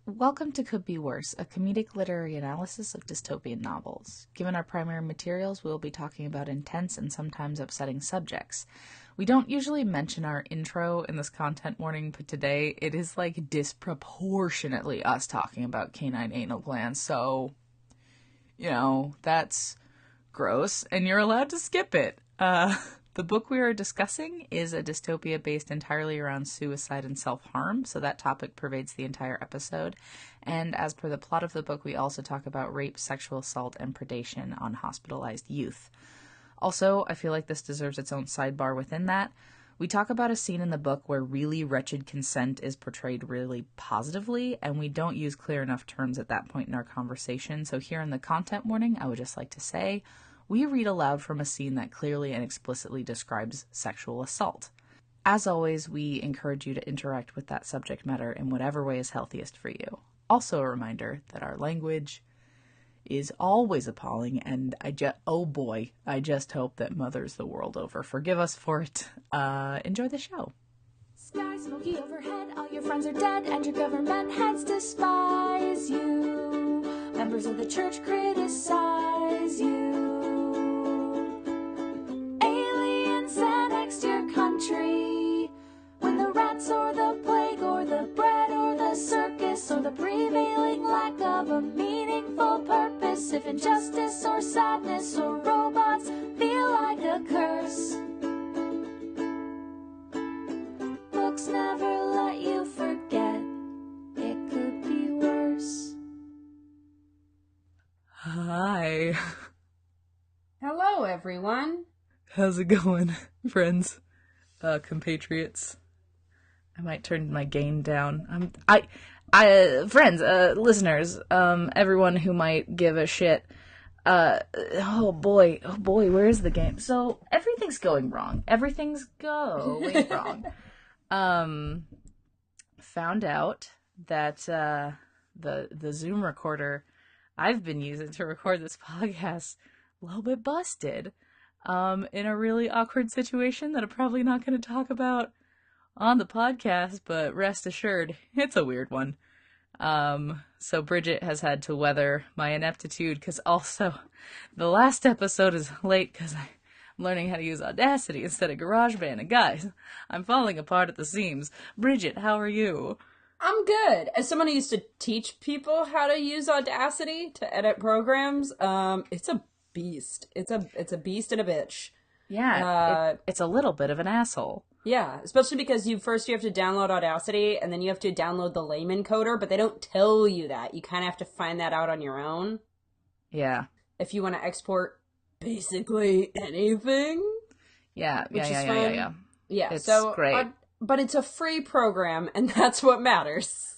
Welcome to Could Be Worse, a comedic literary analysis of dystopian novels. Given our primary materials, we will be talking about intense and sometimes upsetting subjects. We don't usually mention our intro in this content warning, but today it is like disproportionately us talking about canine anal glands, so, that's gross, and you're allowed to skip it. The book we are discussing is a dystopia based entirely around suicide and self-harm, so that topic pervades the entire episode. And as per the plot of the book, we also talk about rape, sexual assault, and predation on hospitalized youth. Also, I feel like this deserves its own sidebar within that. We talk about a scene in the book where really wretched consent is portrayed really positively, and we don't use clear enough terms at that point in our conversation, so here in the content warning, I would just like to say, we read aloud from a scene that clearly and explicitly describes sexual assault. As always, we encourage you to interact with that subject matter in whatever way is healthiest for you. Also a reminder that our language is always appalling, and I just hope that mothers the world over forgive us for it. Enjoy the show. Sky smoky overhead, all your friends are dead, and your government heads despise you. Members of the church criticize you. Aliens annexed your country. When the rats or the plague or the bread or the circus or the prevailing lack of a meaningful purpose, if injustice or sadness or robots feel like a curse, books never let you forget. It could be worse. Hi. Hello, everyone. How's it going, friends? Compatriots. I might turn my gain down. Friends, listeners, everyone who might give a shit. Oh boy, where is the game? So everything's going wrong. Everything's going wrong. Found out that the Zoom recorder I've been using to record this podcast a little bit busted. In a really awkward situation that I'm probably not going to talk about on the podcast, but rest assured, it's a weird one. So Bridget has had to weather my ineptitude, because also the last episode is late because I'm learning how to use Audacity instead of GarageBand, and guys, I'm falling apart at the seams. Bridget, how are you? I'm good. As someone who used to teach people how to use Audacity to edit programs, it's a beast. It's a beast and a bitch. Yeah, it's a little bit of an asshole. Yeah, especially because you have to download Audacity, and then you have to download the layman coder, but they don't tell you that. You kind of have to find that out on your own. Yeah. If you want to export basically anything. Yeah, which is yeah. fun. Yeah, it's so great. But it's a free program, and that's what matters.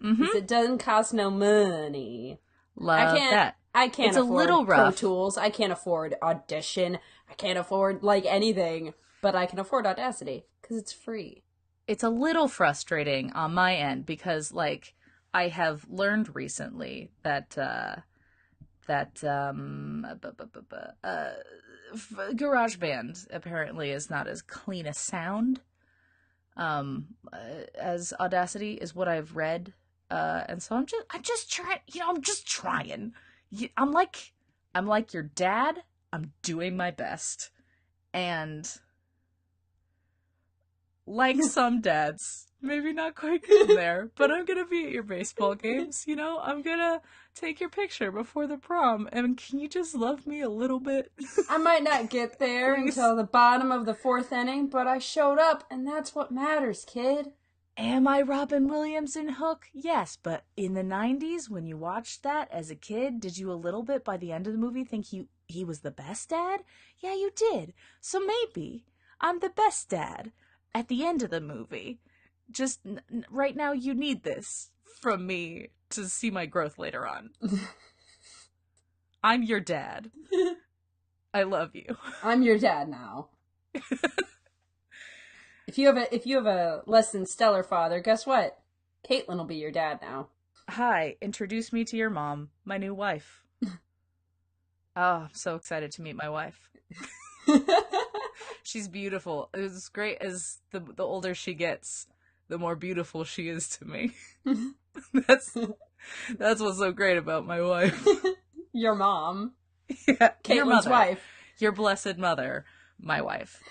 Mm-hmm. It doesn't cost no money. Love that. I can't it's afford a little Pro rough. Tools. I can't afford Audition. I can't afford, anything. But I can afford Audacity, because it's free. It's a little frustrating on my end, because, I have learned recently that GarageBand apparently is not as clean a sound as Audacity, is what I've read. And so I'm just trying, I'm just trying. I'm like your dad. I'm doing my best. And like some dads, maybe not quite good there, but I'm gonna be at your baseball games, I'm gonna take your picture before the prom, and can you just love me a little bit? I might not get there until the bottom of the fourth inning, but I showed up, and that's what matters, kid. Am I Robin Williams in Hook? Yes, but in the 90s, when you watched that as a kid, did you a little bit by the end of the movie think he was the best dad? Yeah, you did. So maybe I'm the best dad at the end of the movie. Just right now, you need this from me to see my growth later on. I'm your dad. I love you. I'm your dad now. If you have a less than stellar father, guess what? Caitlin will be your dad now. Hi, introduce me to your mom, my new wife. Oh, I'm so excited to meet my wife. She's beautiful. It's great as the older she gets, the more beautiful she is to me. That's what's so great about my wife. Your mom. Yeah, your Caitlin's mother. wife. Your blessed mother, my wife.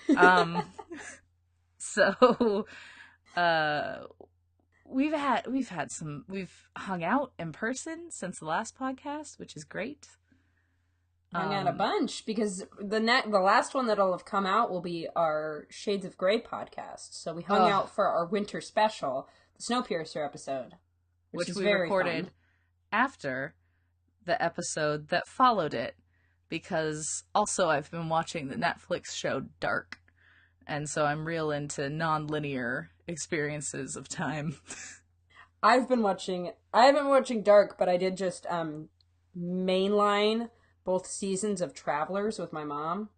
So, we've hung out in person since the last podcast, which is great. Hung out a bunch because the last one that'll have come out will be our Shades of Grey podcast. So we hung out for our winter special, the Snowpiercer episode, which is we very recorded fun. after the episode that followed it, because also I've been watching the Netflix show Dark, and so I'm real into non-linear experiences of time. I haven't been watching Dark, but I did just mainline both seasons of Travelers with my mom.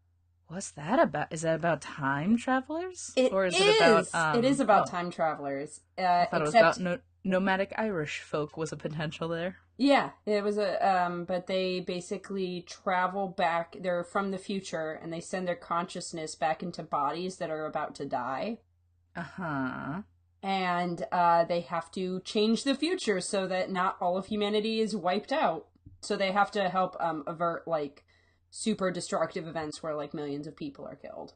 What's that about? Is that about time travelers? It is about time travelers. I thought it was about nomadic Irish folk was a potential there. Yeah, it was but they basically travel back. They're from the future, and they send their consciousness back into bodies that are about to die. Uh-huh. And they have to change the future so that not all of humanity is wiped out. So they have to help avert, like, super destructive events where, like, millions of people are killed.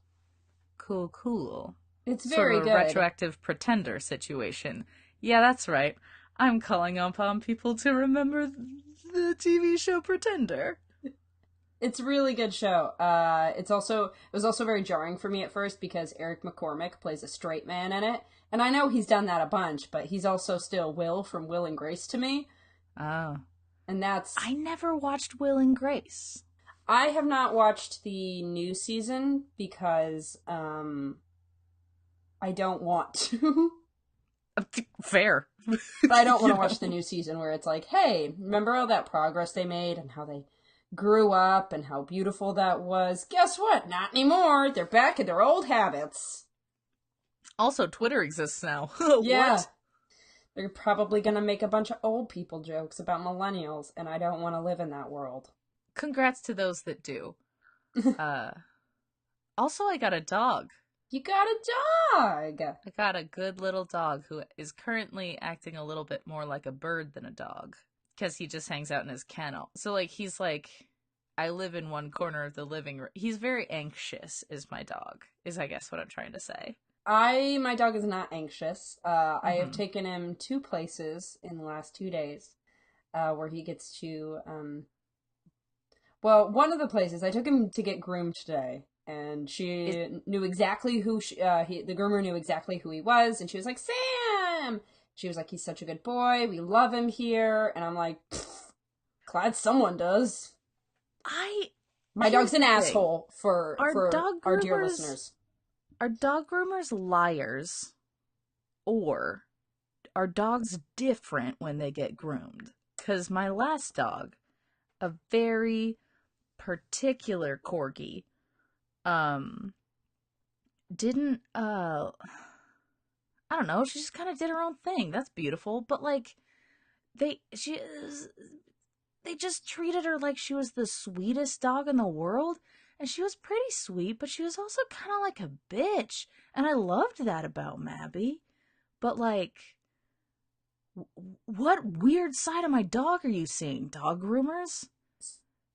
Cool. It's very sort of good. A retroactive pretender situation. Yeah, that's right. I'm calling upon people to remember the TV show Pretender. It's a really good show. It was also very jarring for me at first because Eric McCormick plays a straight man in it. And I know he's done that a bunch, but he's also still Will from Will and Grace to me. Oh. And that's... I never watched Will and Grace. I have not watched the new season because I don't want to. Fair. But I don't want to watch the new season where it's like, hey, remember all that progress they made and how they grew up and how beautiful that was? Guess what? Not anymore. They're back in their old habits. Also, Twitter exists now. Yeah. What? They're probably going to make a bunch of old people jokes about millennials, and I don't want to live in that world. Congrats to those that do. Also, I got a dog. You got a dog! I got a good little dog who is currently acting a little bit more like a bird than a dog. Because he just hangs out in his kennel. So, like, he's like, I live in one corner of the living room. He's very anxious, is my dog, is I guess what I'm trying to say. My dog is not anxious. I have taken him 2 places in the last 2 days, where he gets to, well, one of the places, I took him to get groomed today, and she knew exactly who the groomer knew exactly who he was, and she was like, Sam! She was like, he's such a good boy, we love him here, and I'm like, glad someone does. My dog's an asshole for our dear listeners. Are dog groomers liars, or are dogs different when they get groomed? Because my last dog, a very particular corgi, didn't, I don't know, she just kind of did her own thing. That's beautiful, but, like, they just treated her like she was the sweetest dog in the world. And she was pretty sweet, but she was also kind of like a bitch. And I loved that about Mabby. But, like, what weird side of my dog are you seeing, dog groomers?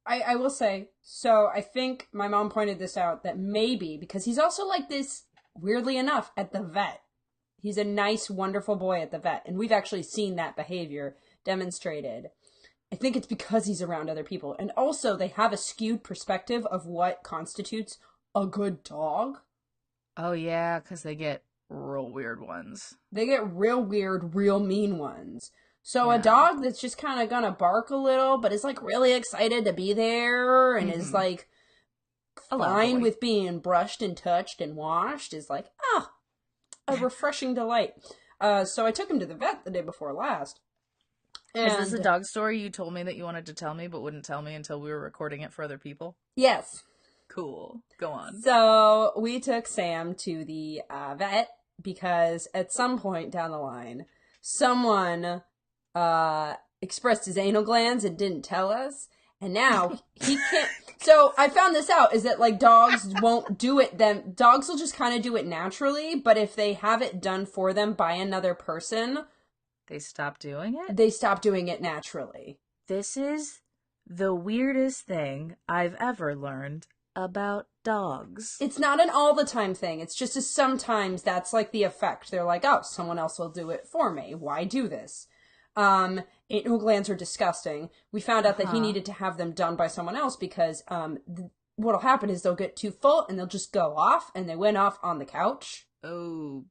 I will say, so I think my mom pointed this out, that maybe, because he's also like this, weirdly enough, at the vet. He's a nice, wonderful boy at the vet. And we've actually seen that behavior demonstrated. I think it's because he's around other people. And also, they have a skewed perspective of what constitutes a good dog. Oh, yeah, because they get real weird ones. They get real weird, real mean ones. So a dog that's just kind of gonna bark a little, but is, like, really excited to be there and is, like, fine with being brushed and touched and washed is, like, a refreshing delight. So I took him to the vet the day before last. And is this a dog story you told me that you wanted to tell me but wouldn't tell me until we were recording it for other people? Yes. Cool. Go on. So we took Sam to the vet because at some point down the line, someone expressed his anal glands and didn't tell us. And now he can't. So I found this out is that, like, dogs won't do it. Dogs will just kind of do it naturally. But if they have it done for them by another person, They stopped doing it? They stopped doing it naturally. This is the weirdest thing I've ever learned about dogs. It's not an all the time thing. It's just sometimes that's like the effect. They're like, oh, someone else will do it for me. Why do this? Anal glands are disgusting. We found out that he needed to have them done by someone else because what'll happen is they'll get too full and they'll just go off, and they went off on the couch. Oh,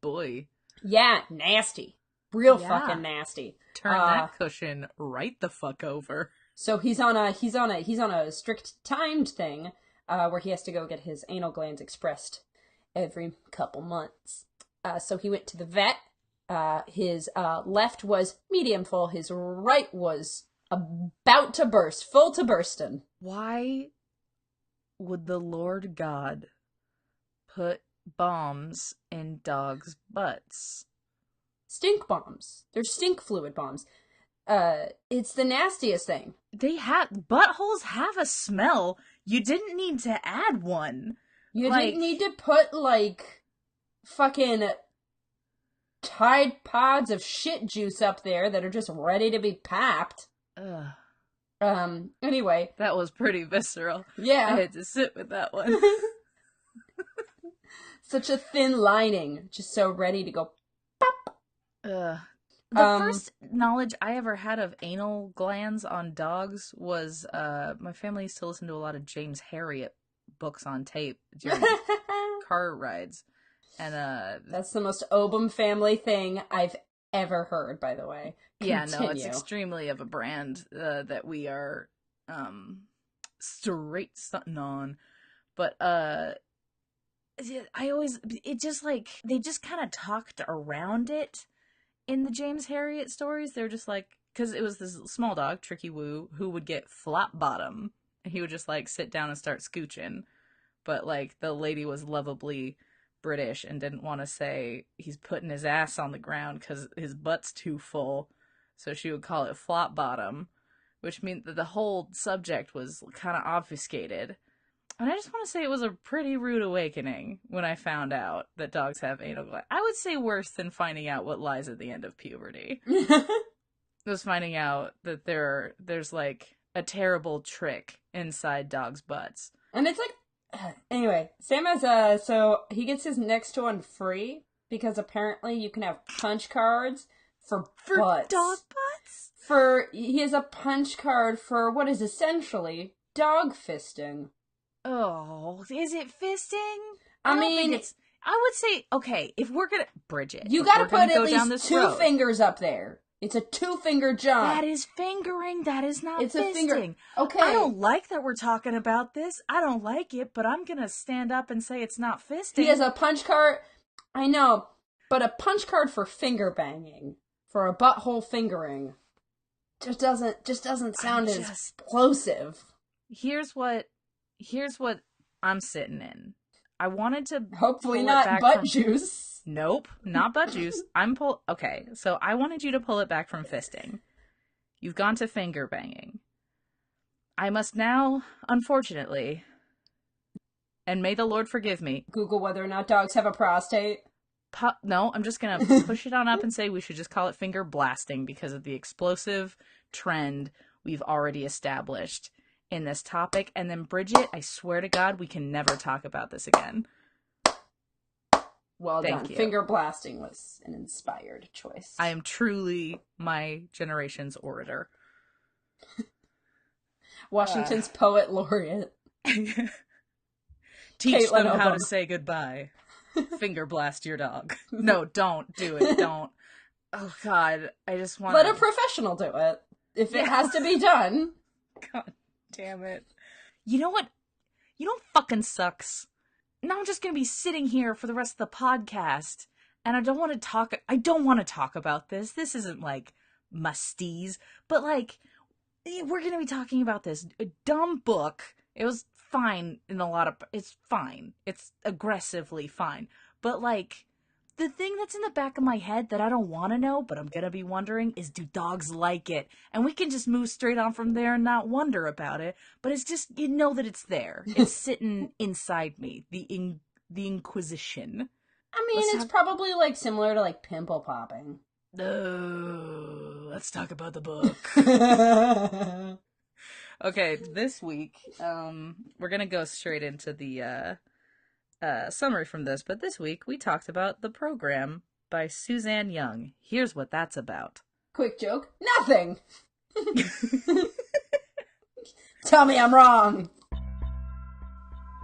boy. Yeah, nasty. Real fucking nasty. Turn that cushion right the fuck over. So he's on a strict timed thing where he has to go get his anal glands expressed every couple months. So he went to the vet. His left was medium full. His right was about to burst, full to bursting. Why would the Lord God put bombs in dogs' butts? Stink bombs. They're stink fluid bombs. It's the nastiest thing. Buttholes have a smell. You didn't need to add one. You didn't need to put, like, fucking Tide Pods of shit juice up there that are just ready to be popped. Ugh. Anyway. That was pretty visceral. Yeah. I had to sit with that one. Such a thin lining. Just so ready to go pop. Ugh. The first knowledge I ever had of anal glands on dogs was, my family used to listen to a lot of James Herriot books on tape during car rides. And, that's the most Obum family thing I've ever heard, by the way. Continue. Yeah, no, it's extremely of a brand, that we are, straight something on. But, it just, like, they just kind of talked around it. In the James Herriot stories, they're just like, because it was this small dog, Tricky Woo, who would get flop bottom. He would just, like, sit down and start scooching. But, like, the lady was lovably British and didn't want to say he's putting his ass on the ground because his butt's too full. So she would call it flop bottom, which means that the whole subject was kind of obfuscated. And I just want to say it was a pretty rude awakening when I found out that dogs have anal glands. I would say worse than finding out what lies at the end of puberty. Was finding out that there's like a terrible trick inside dogs' butts. And it's like, anyway, same as, so he gets his next one free because apparently you can have punch cards for butts. Dog butts? He has a punch card for what is essentially dog fisting. Oh, is it fisting? I mean, I would say, okay, if we're gonna, Bridget, you gotta put at least two fingers up there. It's a 2-finger jump. That is fingering. That is not it's fisting. A finger. Okay. I don't like that we're talking about this. I don't like it, but I'm gonna stand up and say it's not fisting. He has a punch card. I know, but a punch card for finger banging, for a butthole fingering, just doesn't sound as explosive. Here's what I'm sitting in. I wanted to hopefully not butt juice. Nope, not butt juice. Okay, so I wanted you to pull it back from fisting. You've gone to finger banging. I must now, unfortunately, and may the Lord forgive me, Google whether or not dogs have a prostate. No, I'm just gonna push it on up and say we should just call it finger blasting because of the explosive trend we've already established in this topic. And then, Bridget, I swear to God, we can never talk about this again. Well Thank done. you. Finger blasting was an inspired choice. I am truly my generation's orator. Washington's poet laureate. Teach Caitlin them how Obama. to say goodbye. Finger blast your dog. No, don't do it. Don't. Oh, God. I just want Let a professional do it. If it has to be done. God damn it. You know what? You know what fucking sucks? Now I'm just gonna be sitting here for the rest of the podcast, and I don't want to talk about this. This isn't, like, musties, but, like, we're gonna be talking about this dumb book. It was fine it's fine. It's aggressively fine. But, like, the thing that's in the back of my head that I don't want to know, but I'm gonna be wondering, is do dogs like it? And we can just move straight on from there and not wonder about it. But it's just, you know that it's there. It's sitting inside me. The Inquisition. I mean, it's probably, like, similar to, like, pimple popping. No, let's talk about the book. Okay, this week, we're gonna go straight into the summary from this, but this week we talked about The Program by Suzanne Young. Here's what that's about. Quick joke. Nothing. Tell me I'm wrong.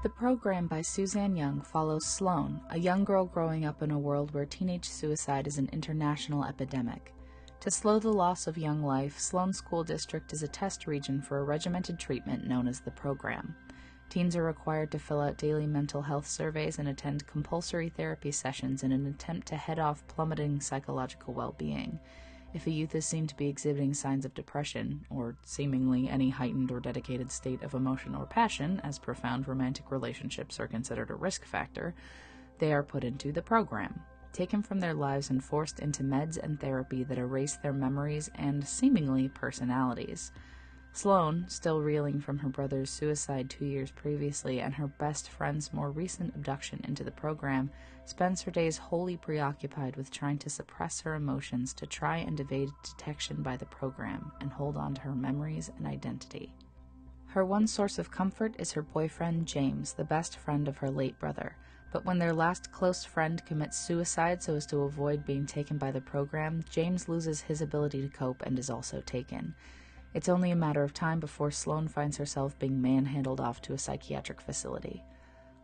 The Program by Suzanne Young follows Sloane, a young girl growing up in a world where teenage suicide is an international epidemic. To slow the loss of young life, Sloane School District is a test region for a regimented treatment known as the Program. Teens are required to fill out daily mental health surveys and attend compulsory therapy sessions in an attempt to head off plummeting psychological well-being. If a youth is seen to be exhibiting signs of depression, or seemingly any heightened or dedicated state of emotion or passion, as profound romantic relationships are considered a risk factor, they are put into the Program, taken from their lives and forced into meds and therapy that erase their memories and, seemingly, personalities. Sloane, still reeling from her brother's suicide 2 years previously and her best friend's more recent abduction into the Program, spends her days wholly preoccupied with trying to suppress her emotions to try and evade detection by the Program and hold on to her memories and identity. Her one source of comfort is her boyfriend, James, the best friend of her late brother. But when their last close friend commits suicide so as to avoid being taken by the Program, James loses his ability to cope and is also taken. It's only a matter of time before Sloane finds herself being manhandled off to a psychiatric facility.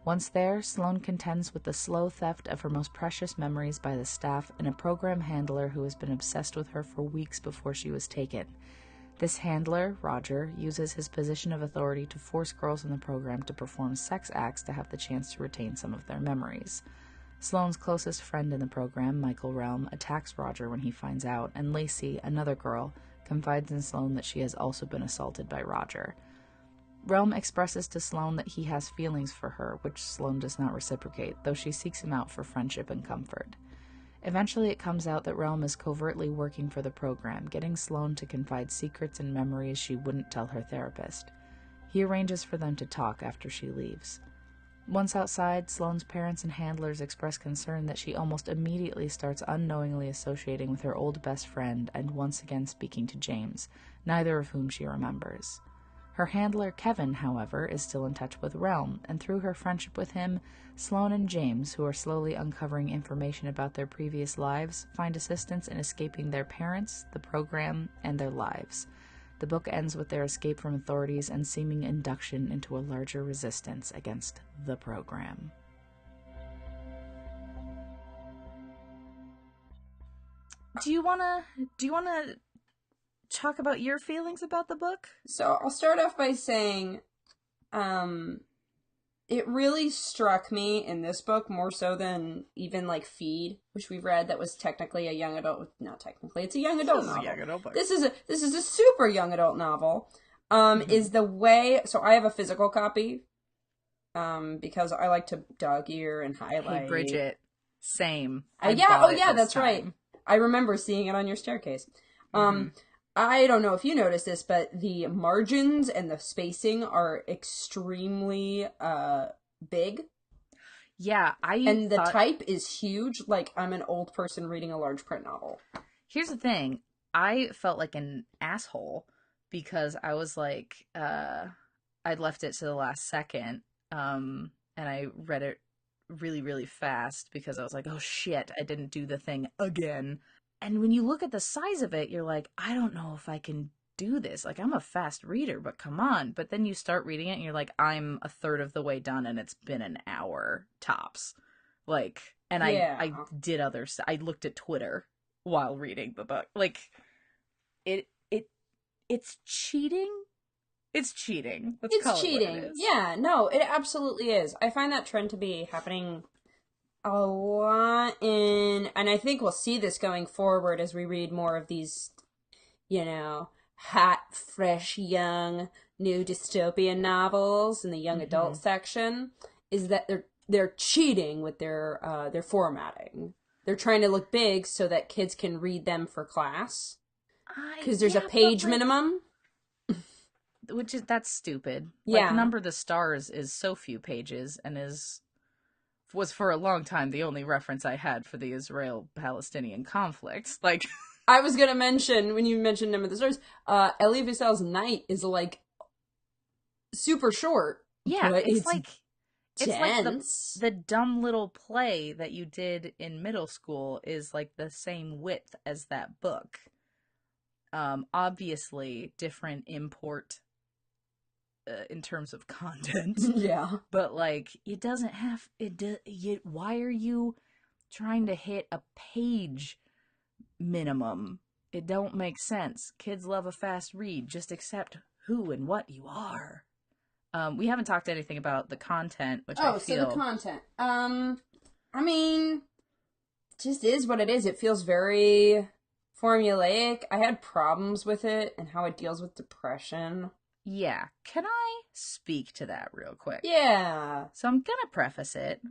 Once there, Sloane contends with the slow theft of her most precious memories by the staff and a Program handler who has been obsessed with her for weeks before she was taken. This handler, Roger, uses his position of authority to force girls in the Program to perform sex acts to have the chance to retain some of their memories. Sloane's closest friend in the Program, Michael Realm, attacks Roger when he finds out, and Lacey, another girl, confides in Sloane that she has also been assaulted by Roger. Realm expresses to Sloane that he has feelings for her, which Sloane does not reciprocate, though she seeks him out for friendship and comfort. Eventually it comes out that Realm is covertly working for the Program, getting Sloane to confide secrets and memories she wouldn't tell her therapist. He arranges for them to talk after she leaves. Once outside, Sloane's parents and handlers express concern that she almost immediately starts unknowingly associating with her old best friend and once again speaking to James, neither of whom she remembers. Her handler, Kevin, however, is still in touch with Realm, and through her friendship with him, Sloane and James, who are slowly uncovering information about their previous lives, find assistance in escaping their parents, the Program, and their lives. The book ends with their escape from authorities and seeming induction into a larger resistance against the Program. Do you wanna talk about your feelings about the book? So I'll start off by saying, it really struck me in this book more so than even like Feed, which we've read, that was technically a young adult. Not technically, it's a young adult novel. Young adult book. This is a super young adult novel. Is the way. So I have a physical copy, because I like to dog ear and highlight. Hey Bridget, same. That's right. I remember seeing it on your staircase. I don't know if you noticed this, but the margins and the spacing are extremely big. Yeah, and the type is huge. Like, I'm an old person reading a large print novel. Here's the thing. I felt like an asshole because I was like, I'd left it to the last second, and I read it really, really fast because I was like, oh shit, I didn't do the thing again. And when you look at the size of it, you're like, I don't know if I can do this. Like, I'm a fast reader, but come on. But then you start reading it and you're like, I'm a third of the way done and it's been an hour tops. Like, and I did other stuff. I looked at Twitter while reading the book. Like, it's cheating. It's cheating. It's cheating. Yeah, no, it absolutely is. I find that trend to be happening a lot and I think we'll see this going forward as we read more of these, hot, fresh, young, new dystopian novels in the young adult section, is that they're cheating with their formatting. They're trying to look big so that kids can read them for class. Because there's a page minimum. That's stupid. Yeah. Like, Number the Stars is so few pages and was for a long time the only reference I had for the Israel-Palestinian conflict. Like, I was gonna mention, when you mentioned Name of the Stars, Elie Wiesel's Night is like super short. Yeah, but it's like dense. the dumb little play that you did in middle school is like the same width as that book. Obviously different import in terms of content. Yeah. But like it doesn't have why are you trying to hit a page minimum? It don't make sense. Kids love a fast read. Just accept who and what you are. We haven't talked anything about the content, which I feel... so the content. I mean, it just is what it is. It feels very formulaic. I had problems with it and how it deals with depression. Yeah. Can I speak to that real quick? Yeah. So I'm gonna preface it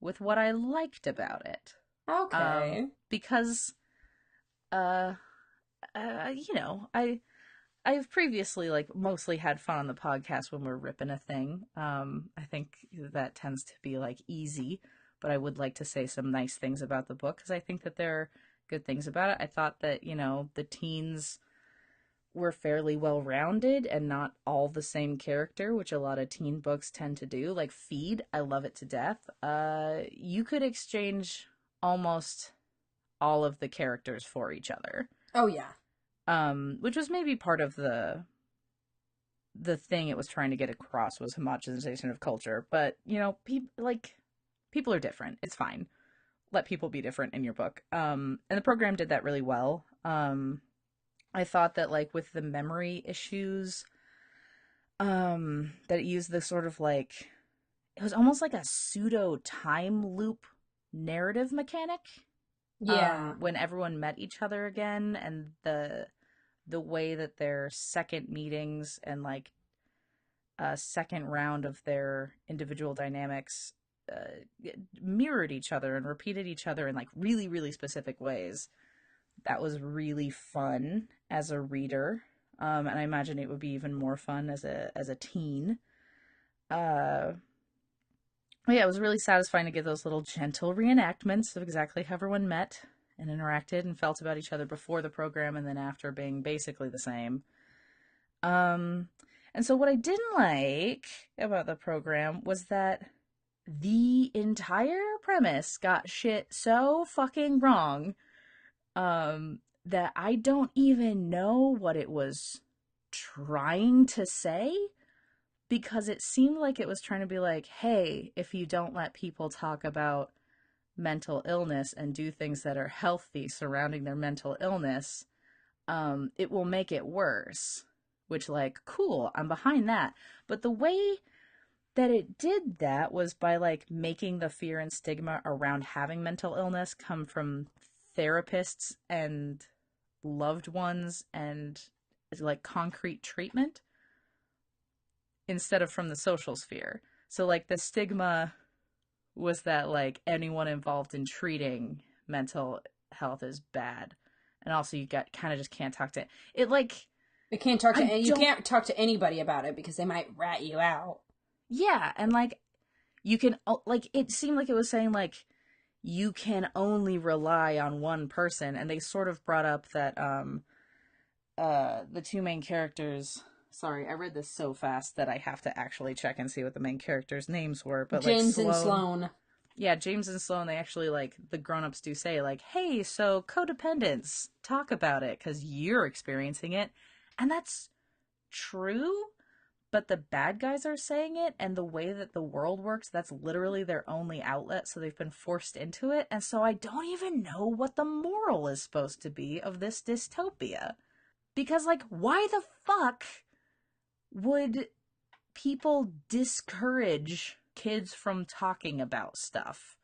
with what I liked about it. Okay. Because, I've previously, like, mostly had fun on the podcast when we're ripping a thing. I think that tends to be, like, easy, but I would like to say some nice things about the book, because I think that there are good things about it. I thought that, the teens were fairly well-rounded and not all the same character, which a lot of teen books tend to do. Like, Feed, I love it to death. You could exchange almost all of the characters for each other. Oh, yeah. Which was maybe part of the thing it was trying to get across, was homogenization of culture. But, people are different. It's fine. Let people be different in your book. And the program did that really well. I thought that, like, with the memory issues, that it used the sort of, like, it was almost like a pseudo time loop narrative mechanic. Yeah. When everyone met each other again, and the way that their second meetings and, like, a second round of their individual dynamics mirrored each other and repeated each other in, like, really, really specific ways. That was really fun as a reader. And I imagine it would be even more fun as a teen. Yeah, it was really satisfying to get those little gentle reenactments of exactly how everyone met and interacted and felt about each other before the program and then after, being basically the same. And so what I didn't like about the program was that the entire premise got shit so fucking wrong, that I don't even know what it was trying to say. Because it seemed like it was trying to be like, hey, if you don't let people talk about mental illness and do things that are healthy surrounding their mental illness, it will make it worse. Which, like, cool, I'm behind that. But the way that it did that was by, like, making the fear and stigma around having mental illness come from therapists and loved ones and, like, concrete treatment, instead of from the social sphere. So, like, the stigma was that, like, anyone involved in treating mental health is bad. And also you kind of just can't talk to it. Like, you can't talk to anybody about it because they might rat you out. Yeah, and, like, you can, like, it seemed like it was saying, like, you can only rely on one person. And they sort of brought up that the two main characters... Sorry, I read this so fast that I have to actually check and see what the main characters' names were. But, James like, and Sloane. Yeah, James and Sloane, they actually, like, the grown-ups do say, like, hey, so codependence, talk about it, because you're experiencing it. And that's true, but the bad guys are saying it, and the way that the world works, that's literally their only outlet, so they've been forced into it. And so I don't even know what the moral is supposed to be of this dystopia. Because, like, why the fuck would people discourage kids from talking about stuff?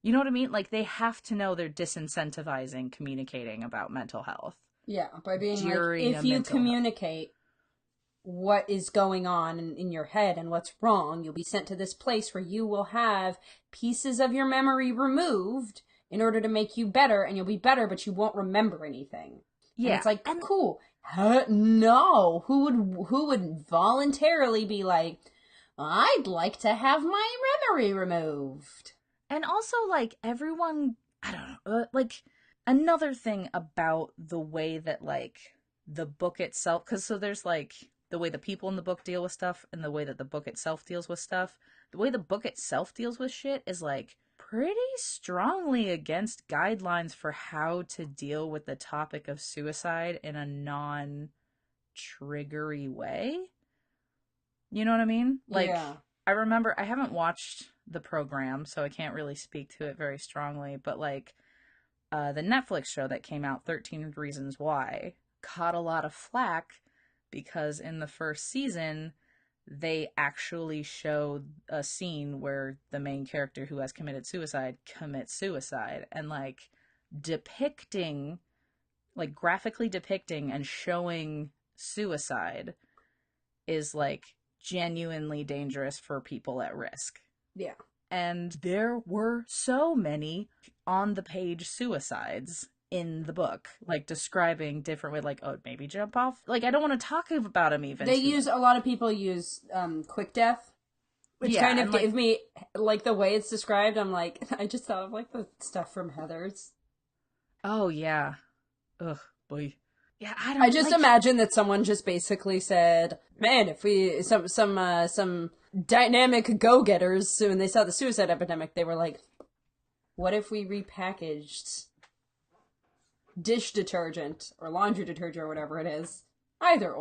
You know what I mean? Like, they have to know they're disincentivizing communicating about mental health. Yeah, by being like, if you communicate what is going on in your head and what's wrong, you'll be sent to this place where you will have pieces of your memory removed in order to make you better, and you'll be better, but you won't remember anything. Yeah. And it's like, cool. No. Who would voluntarily be like, I'd like to have my memory removed? And also, like, everyone, I don't know, like, another thing about the way that, like, the book itself, because so there's, like, the way the people in the book deal with stuff and the way that the book itself deals with stuff. The way the book itself deals with shit is, like, pretty strongly against guidelines for how to deal with the topic of suicide in a non-triggery way. You know what I mean? Like, Yeah. I remember, I haven't watched the program, so I can't really speak to it very strongly, but, like, the Netflix show that came out, 13 Reasons Why, caught a lot of flack because in the first season, they actually showed a scene where the main character who has committed suicide commits suicide, and, like, depicting, like, graphically depicting and showing suicide is, like, genuinely dangerous for people at risk. Yeah. And there were so many on the page suicides in the book, like, describing different way, like, oh, maybe jump off. Like, I don't want to talk about them even. A lot of people use quick death, which kind of gave me, like, the way it's described, I'm like, I just thought of, like, the stuff from Heathers. Oh, yeah. Ugh, boy. Yeah, I just imagine that someone just basically said, man, if we, some dynamic go-getters, when they saw the suicide epidemic, they were like, what if we repackaged dish detergent or laundry detergent or whatever it is? Either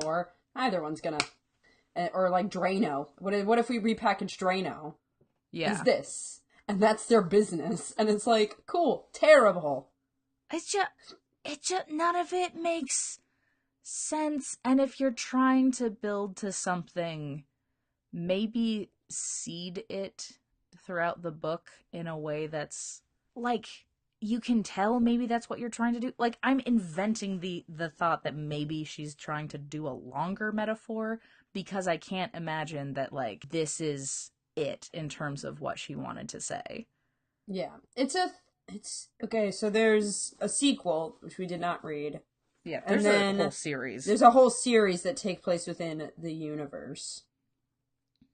one's gonna, or like Drano. What if we repackaged Drano? Yeah. Is this? And that's their business. And it's like, cool, terrible. It just, none of it makes sense. And if you're trying to build to something, maybe seed it throughout the book in a way that's, like, you can tell maybe that's what you're trying to do. Like, I'm inventing the thought that maybe she's trying to do a longer metaphor, because I can't imagine that, like, this is it in terms of what she wanted to say. Yeah. It's okay, so there's a sequel, which we did not read. Yeah, there's a whole series. There's a whole series that take place within the universe.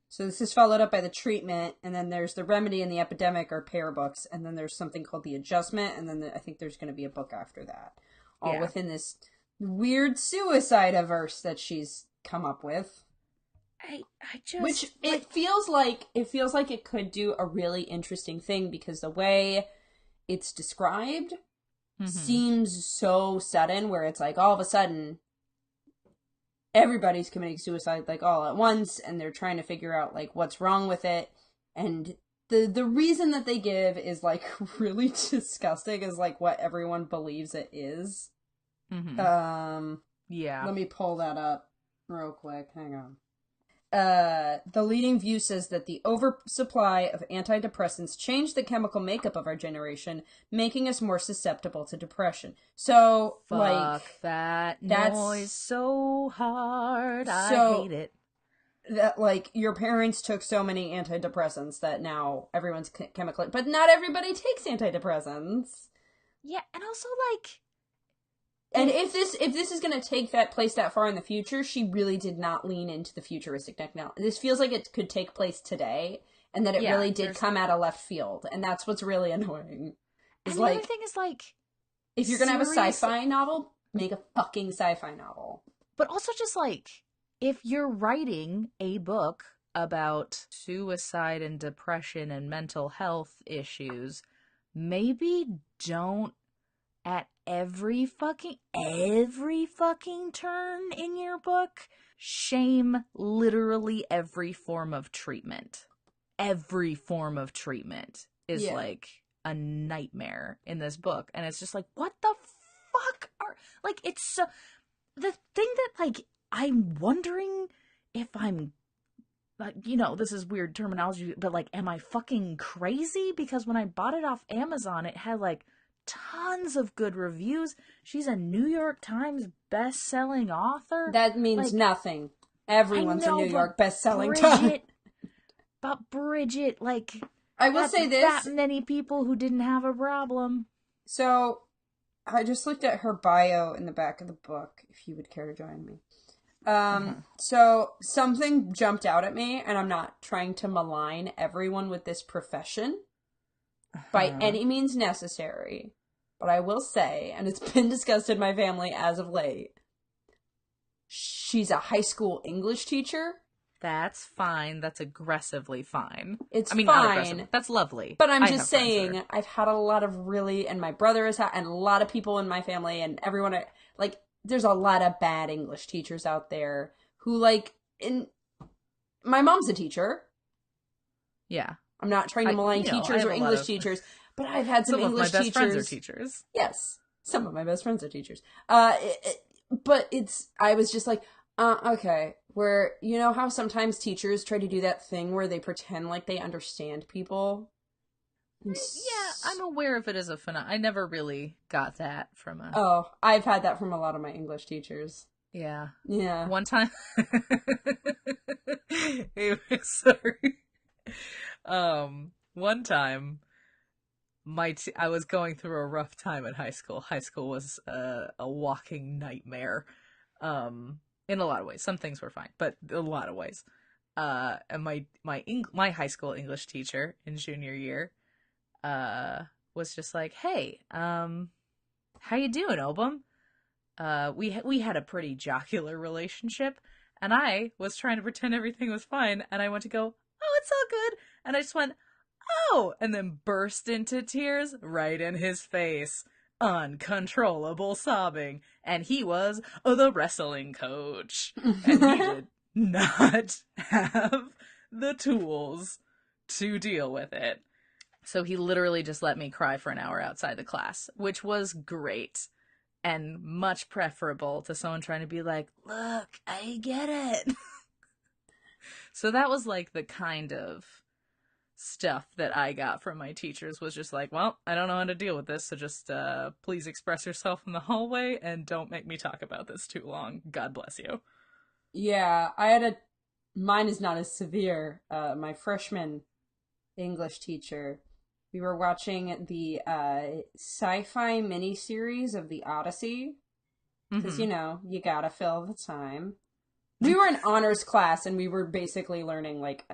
So this is followed up by The Treatment, and then there's The Remedy and The Epidemic are pair books, and then there's something called The Adjustment, and then I think there's going to be a book after that. All within this weird suicide-averse that she's come up with. I just... Which, it feels like it could do a really interesting thing, because the way it's described seems so sudden, where it's like all of a sudden everybody's committing suicide, like, all at once, and they're trying to figure out, like, what's wrong with it. And the reason that they give is, like, really disgusting, is, like, what everyone believes it is. Yeah. Let me pull that up real quick. Hang on. The leading view says that the oversupply of antidepressants changed the chemical makeup of our generation, making us more susceptible to depression. So, fuck that noise so hard. I hate it. That, like, your parents took so many antidepressants that now everyone's chemical, but not everybody takes antidepressants. Yeah, and also, like, and if this is going to take that place that far in the future, she really did not lean into the futuristic technology. This feels like it could take place today, and that it really did come out of left field, and that's what's really annoying. And the other thing is, like, if you're going to have a sci-fi novel, make a fucking sci-fi novel. But also just, like, if you're writing a book about suicide and depression and mental health issues, maybe don't at every fucking turn in your book shame literally every form of treatment. Every form of treatment is like a nightmare in this book, and it's just like, what the fuck are, like, it's so, the thing that, like, I'm wondering if I'm, like, you know, this is weird terminology, but, like, am I fucking crazy? Because when I bought it off Amazon, it had, like, tons of good reviews. She's a New York Times best-selling author. That means, like, nothing. Everyone's a New York best-selling author. But Bridget, like, I will say this, that many people who didn't have a problem. So, I just looked at her bio in the back of the book, if you would care to join me. So, something jumped out at me, and I'm not trying to malign everyone with this profession by any means necessary. But I will say, and it's been discussed in my family as of late, she's a high school English teacher. That's fine. That's aggressively fine. It's I mean, not fine. aggressive. That's lovely. But I'm I just have friends that saying, are- I've had a lot of really, and my brother has had, and a lot of people in my family, and everyone, like, there's a lot of bad English teachers out there who, like, my mom's a teacher. Yeah. I'm not trying to malign teachers or English teachers, but I've had some English teachers. Some of my best friends are teachers. Yes, some of my best friends are teachers. But I was just like, okay, where, you know how sometimes teachers try to do that thing where they pretend like they understand people? Yeah, I'm aware of it as a phenomenon. I never really got that from a... Oh, I've had that from a lot of my English teachers. Yeah. Yeah. One time... Sorry. One time, I was going through a rough time in high school. High school was a walking nightmare. In a lot of ways. Some things were fine, but a lot of ways. And my high school English teacher in junior year was just like, "Hey, how you doing, Obum?" We had a pretty jocular relationship, and I was trying to pretend everything was fine, and I went to go, "Oh, it's all good," and I just went, "Oh," and then burst into tears right in his face. Uncontrollable sobbing, and he was the wrestling coach, and he did not have the tools to deal with it. So he literally just let me cry for an hour outside the class, which was great and much preferable to someone trying to be like, "Look, I get it." So that was like the kind of stuff that I got from my teachers, was just like, "Well, I don't know how to deal with this, so just please express yourself in the hallway and don't make me talk about this too long. God bless you." Yeah, mine is not as severe. My freshman English teacher, we were watching the sci-fi miniseries of the Odyssey, because, you know, you gotta fill the time. We were in honors class, and we were basically learning, like,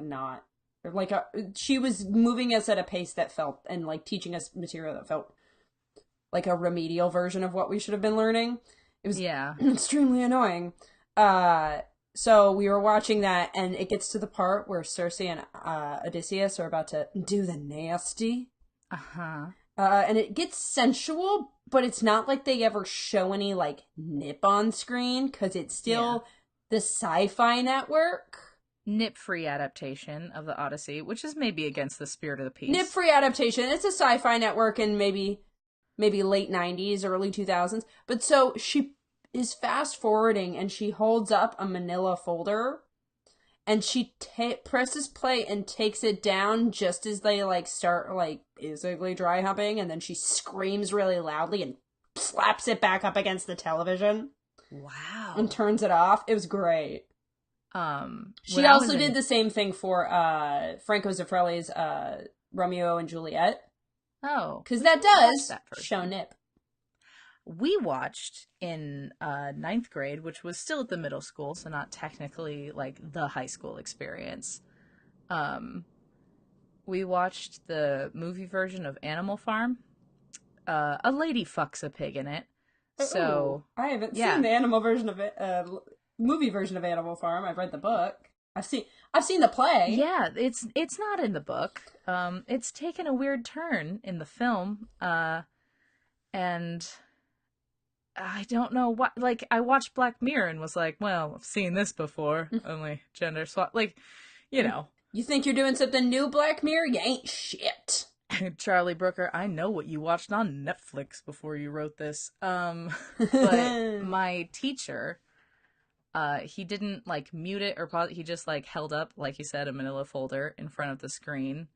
she was moving us at a pace that felt, and, like, teaching us material that felt like a remedial version of what we should have been learning. It was extremely annoying. So we were watching that, and it gets to the part where Circe and Odysseus are about to do the nasty. And it gets sensual, but it's not like they ever show any, like, nip on screen, because it's still the Sci-Fi Network. Nip-free adaptation of the Odyssey, which is maybe against the spirit of the piece. Nip-free adaptation. It's a Sci-Fi Network in maybe late 90s, early 2000s. But so she is fast-forwarding, and she holds up a manila folder, and she presses play and takes it down just as they, like, start, like, basically dry humping, and then she screams really loudly and slaps it back up against the television. Wow. And turns it off. It was great. She also did the same thing for Franco Zeffirelli's Romeo and Juliet. Oh. Because that does show nip. We watched in 9th grade, which was still at the middle school, so not technically, like, the high school experience. We watched the movie version of Animal Farm. A lady fucks a pig in it. So I haven't seen the animal version of it. Movie version of Animal Farm. I've read the book. I've seen the play. Yeah, it's not in the book. It's taken a weird turn in the film. And I don't know what, like, I watched Black Mirror and was like, well, I've seen this before. Only gender swap, like, you know. You think you're doing something new, Black Mirror? You ain't shit. Charlie Brooker, I know what you watched on Netflix before you wrote this. But my teacher, he didn't, like, mute it or pause it. He just, like, held up, like you said, a manila folder in front of the screen,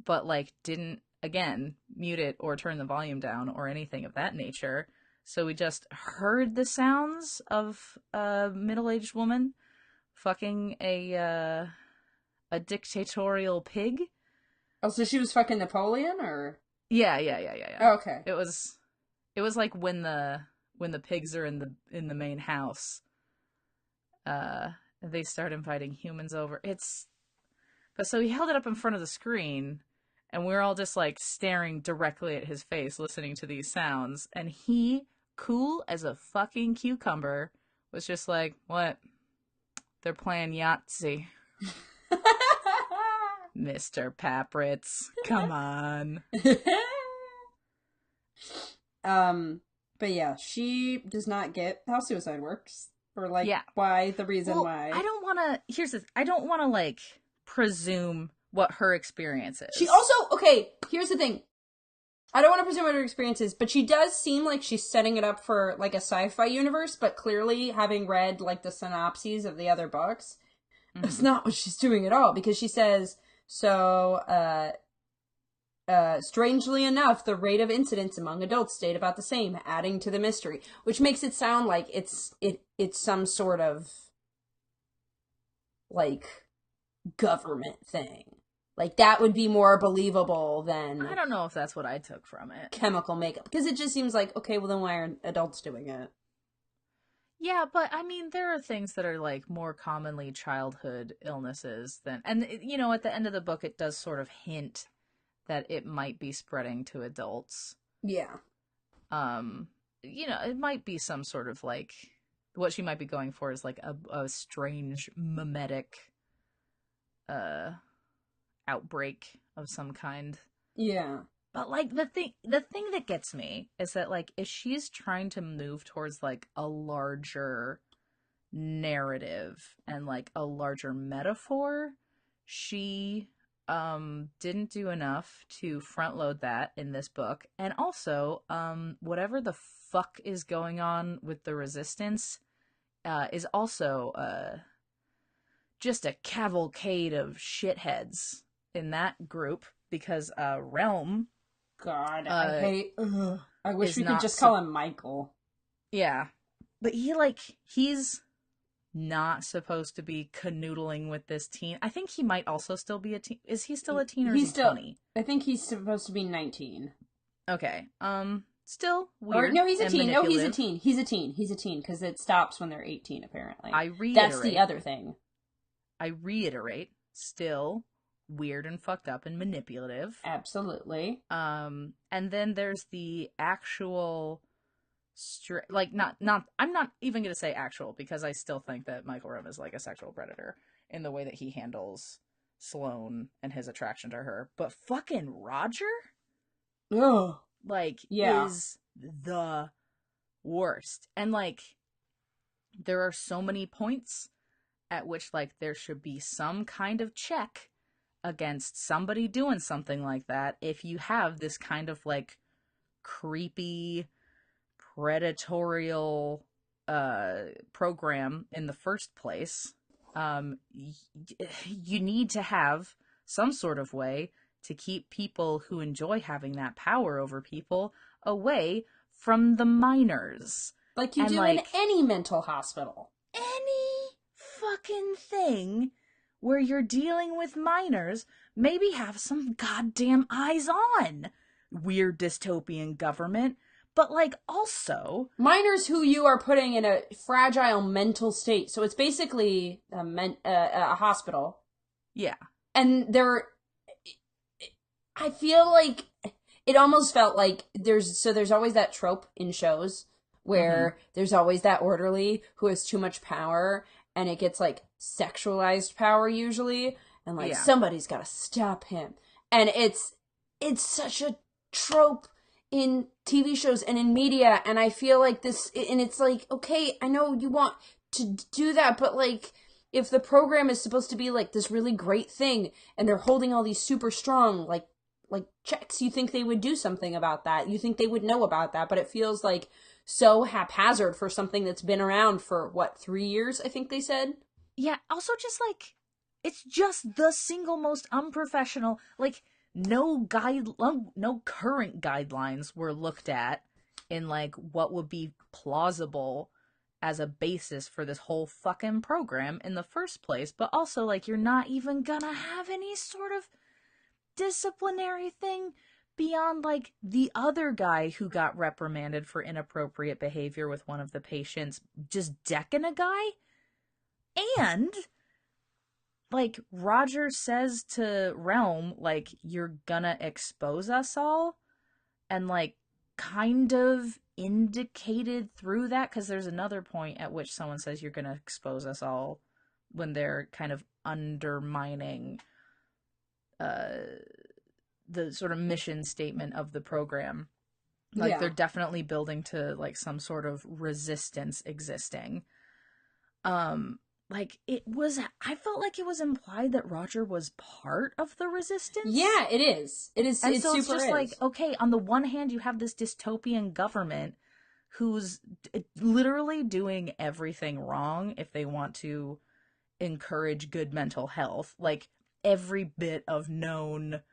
but, like, didn't, again, mute it or turn the volume down or anything of that nature. So we just heard the sounds of a middle-aged woman fucking a dictatorial pig. Oh, so she was fucking Napoleon, or? Yeah. Oh, okay. It was like when the pigs are in the main house, they start inviting humans over. But so he held it up in front of the screen, And we're all just like staring directly at his face, listening to these sounds. And he, cool as a fucking cucumber, was just like, what? They're playing Yahtzee. Mr. Papritz, come on. But yeah, she does not get how suicide works. Or, like, Yeah. why, the reason Well, why. I don't want to, I don't want to, like, presume what her experience is. She also, okay, here's the thing. I don't want to presume what her experience is, but she does seem like she's setting it up for, like, a sci-fi universe, but clearly, having read, like, the synopses of the other books, that's not what she's doing at all, because she says, so, strangely enough, the rate of incidents among adults stayed about the same, adding to the mystery, which makes it sound like it's some sort of, like, government thing. Like, that would be more believable than... I don't know if that's what I took from it. Chemical makeup. Because it just seems like, okay, well then why aren't adults doing it? Yeah, but, I mean, there are things that are, like, more commonly childhood illnesses than... And, you know, at the end of the book, it does sort of hint that it might be spreading to adults. Yeah. You know, it might be some sort of, like... What she might be going for is, like, a strange, mimetic... outbreak of some kind. Yeah. But, like, the thing that gets me is that, like, if she's trying to move towards, like, a larger narrative and, like, a larger metaphor, she didn't do enough to front load that in this book. And also, whatever the fuck is going on with the resistance is also just a cavalcade of shitheads in that group, because Realm, God, I hate... I wish we could not just call him Michael. yeah, but he's not supposed to be canoodling with this teen. I think he might also still be a teen. Is he still a teen, or is he 20? I think he's supposed to be 19. Okay, still weird. Or, no, he's a teen. No, he's a manipulative. teen. He's a teen. He's a teen, because it stops when they're 18, apparently. I reiterate. That's the other thing. I reiterate, still weird and fucked up and manipulative. Absolutely. And then there's the actual I'm not even going to say actual, because I still think that Michael Rome is like a sexual predator in the way that he handles Sloane and his attraction to her. But fucking Roger? Ugh. Like, Yeah. is the worst. And, like, there are so many points at which, like, there should be some kind of check against somebody doing something like that if you have this kind of, like, creepy, predatorial program in the first place. You need to have some sort of way to keep people who enjoy having that power over people away from the minors. Like you And, do like, in any mental hospital. any fucking thing where you're dealing with minors, maybe have some goddamn eyes on, weird dystopian government. But, like, also... Minors who you are putting in a fragile mental state. So it's basically a hospital. Yeah. And I feel like it almost felt like there's always that trope in shows where there's always that orderly who has too much power, and it gets, like, sexualized power usually, and, like, somebody's gotta stop him. And it's such a trope in TV shows and in media, and I feel like this, and it's like, okay, I know you want to do that, but, like, if the program is supposed to be, like, this really great thing, and they're holding all these super strong, like checks, you think they would do something about that. You think they would know about that, but it feels, like, so haphazard for something that's been around for, 3 years, I think they said? Yeah, also just, like, it's just the single most unprofessional, like, no current guidelines were looked at in, like, what would be plausible as a basis for this whole fucking program in the first place. But also, like, you're not even gonna have any sort of disciplinary thing beyond, like, the other guy who got reprimanded for inappropriate behavior with one of the patients just decking a guy. And like, Roger says to Realm, like, you're gonna expose us all, and, like, kind of indicated through that, because there's another point at which someone says you're gonna expose us all when they're kind of undermining the sort of mission statement of the program. Like, Yeah. they're definitely building to, like, some sort of resistance existing. Like, I felt like it was implied that Roger was part of the resistance. Yeah, it is. It is. And It so it's super just is. like, okay, on the one hand, you have this dystopian government who's literally doing everything wrong if they want to encourage good mental health. Like, every bit of known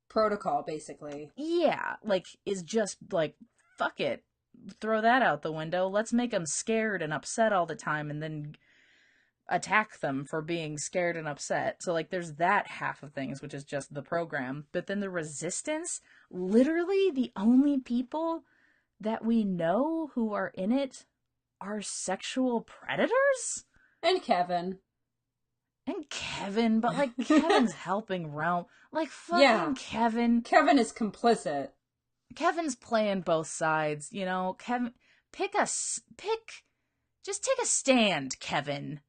protocol, basically. yeah, like, is just like, fuck it, throw that out the window. Let's make them scared and upset all the time, and then attack them for being scared and upset. So, like, there's that half of things, which is just the program. But then the resistance, literally the only people that we know who are in it are sexual predators? And Kevin. And Kevin, but, like, Kevin's helping Realm. Like, fucking Yeah. Kevin. Kevin is complicit. Kevin's playing both sides, you know? Kevin, just take a stand, Kevin.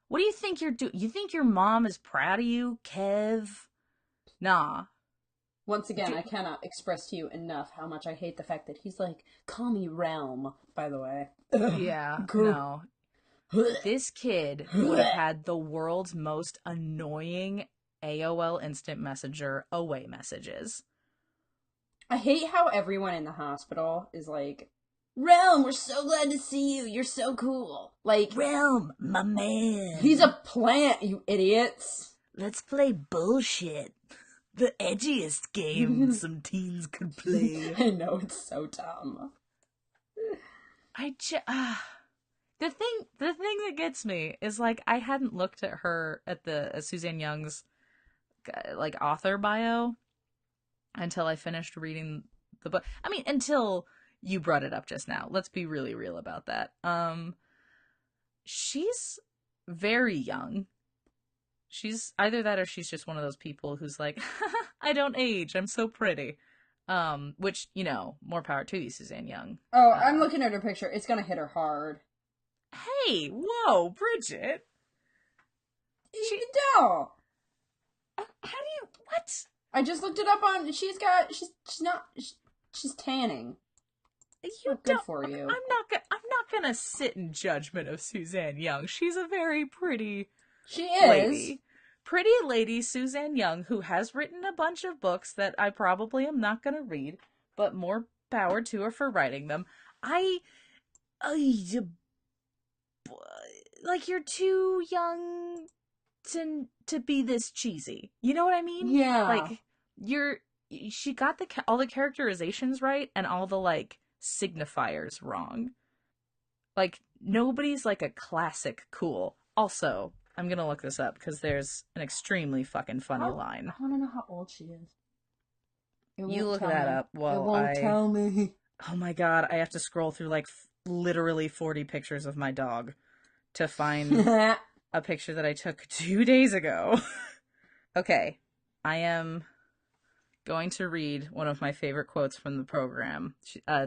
What do you think you're doing? You think your mom is proud of you, Kev? Nah. Once again, I cannot express to you enough how much I hate the fact that he's like, call me Realm, by the way. Yeah, no. This kid would have had the world's most annoying AOL Instant Messenger away messages. I hate how everyone in the hospital is like, Realm, we're so glad to see you. You're so cool. Like, Realm, my man. He's a plant, you idiots. Let's play bullshit. The edgiest game some teens could play. I know, it's so dumb. The thing that gets me is, like, I hadn't looked at Suzanne Young's, like, author bio until I finished reading the book. I mean, until you brought it up just now. Let's be really real about that. She's very young. She's either that or she's just one of those people who's like, I don't age, I'm so pretty. Which, you know, more power to you, Suzanne Young. Oh, I'm looking at her picture. It's gonna hit her hard. Hey, whoa, Bridget. She can tell. How do you, what? I just looked it up on, she's tanning. Good for you. I'm not gonna sit in judgment of Suzanne Young. She's a very pretty She is. lady. Pretty lady Suzanne Young, who has written a bunch of books that I probably am not gonna read, but more power to her for writing them. Like, you're too young to be this cheesy. You know what I mean? Yeah. Like, she got all the characterizations right and all the, like, signifiers wrong. Like, nobody's, like, a classic cool. Also, I'm gonna look this up because there's an extremely fucking funny line. I want to know how old she is. You look that up while it won't tell me. Oh my god, I have to scroll through, like, literally 40 pictures of my dog to find a picture that I took 2 days ago. Okay, I am going to read one of my favorite quotes from the program.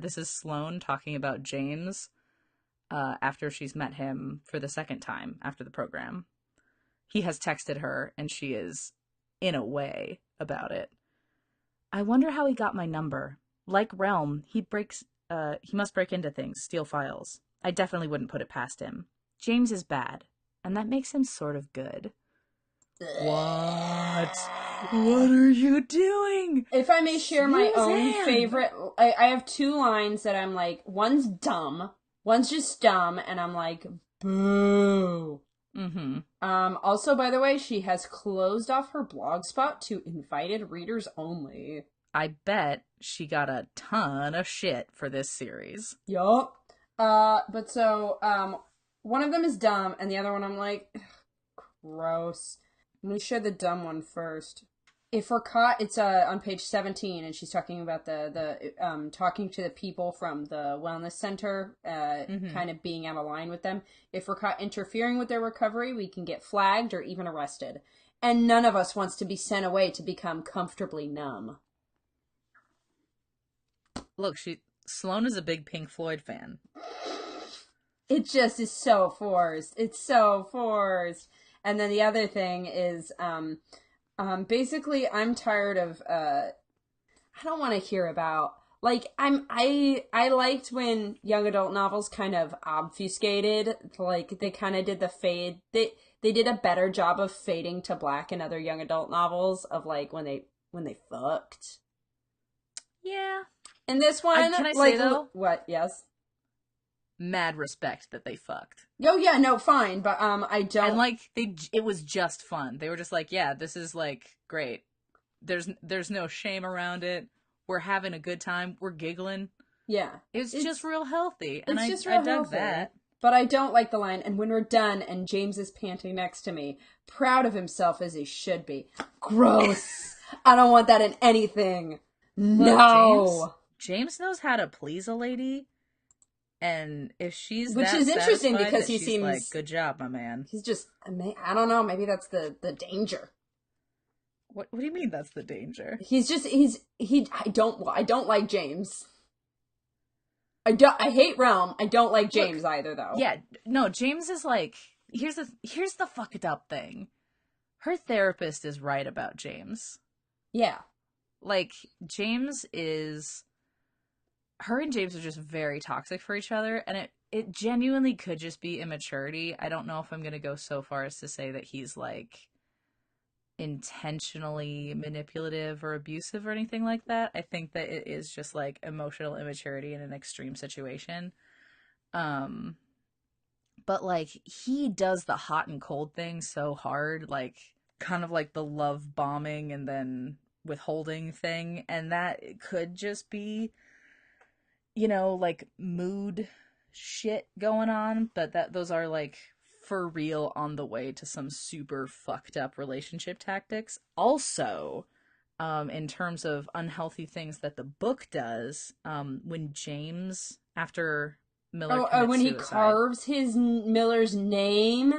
This is Sloane talking about James after she's met him for the second time after the program. He has texted her, and she is, in a way, about it. I wonder how he got my number. Like Realm, he must break into things, steal files. I definitely wouldn't put it past him. James is bad, and that makes him sort of good. What? What are you doing? If I may share my own Suzanne! favorite, I have two lines that I'm like, one's dumb, one's just dumb, and I'm like, boo. Mm-hmm. Also, by the way, she has closed off her blog spot to invited readers only. I bet she got a ton of shit for this series. Yup. But so, one of them is dumb, and the other one I'm like, ugh, gross. Let me share the dumb one first. if we're caught, it's on page 17, and she's talking about the talking to the people from the wellness center, kind of being out of line with them. If we're caught interfering with their recovery, we can get flagged or even arrested. And none of us wants to be sent away to become comfortably numb. Look, Sloane is a big Pink Floyd fan. It just is so forced. It's so forced. And then the other thing is, basically, I'm tired of, I don't want to hear about, like, I liked when young adult novels kind of obfuscated, like, they kind of did the fade, they did a better job of fading to black in other young adult novels of, like, when they fucked. Yeah. In this one, can I like, say, though? what, yes? Mad respect that they fucked. Oh, yeah, no, fine, but, I don't... And, like, it was just fun. They were just like, yeah, this is, like, great. There's no shame around it. We're having a good time. We're giggling. Yeah. It's just real healthy. And I dug healthy. that. But I don't like the line, and when we're done and James is panting next to me, proud of himself as he should be. Gross. I don't want that in anything. No. Look, James knows how to please a lady. And if she's Which is interesting because he seems like, good job, my man. He's just, I don't know, maybe that's the danger. What do you mean that's the danger? I don't like James. I hate Realm. I don't like James either, though. Yeah, no, James is like, here's the fucked up thing. Her therapist is right about James. Yeah. Like, her and James are just very toxic for each other, and it genuinely could just be immaturity. I don't know if I'm gonna go so far as to say that he's, like, intentionally manipulative or abusive or anything like that. I think that it is just, like, emotional immaturity in an extreme situation. But, like, he does the hot and cold thing so hard, like, kind of like the love bombing and then withholding thing, and that could just be, like, mood shit going on, but those are, like, for real on the way to some super fucked up relationship tactics. Also, in terms of unhealthy things that the book does, when James, after Miller commits when suicide, he carves his Miller's name.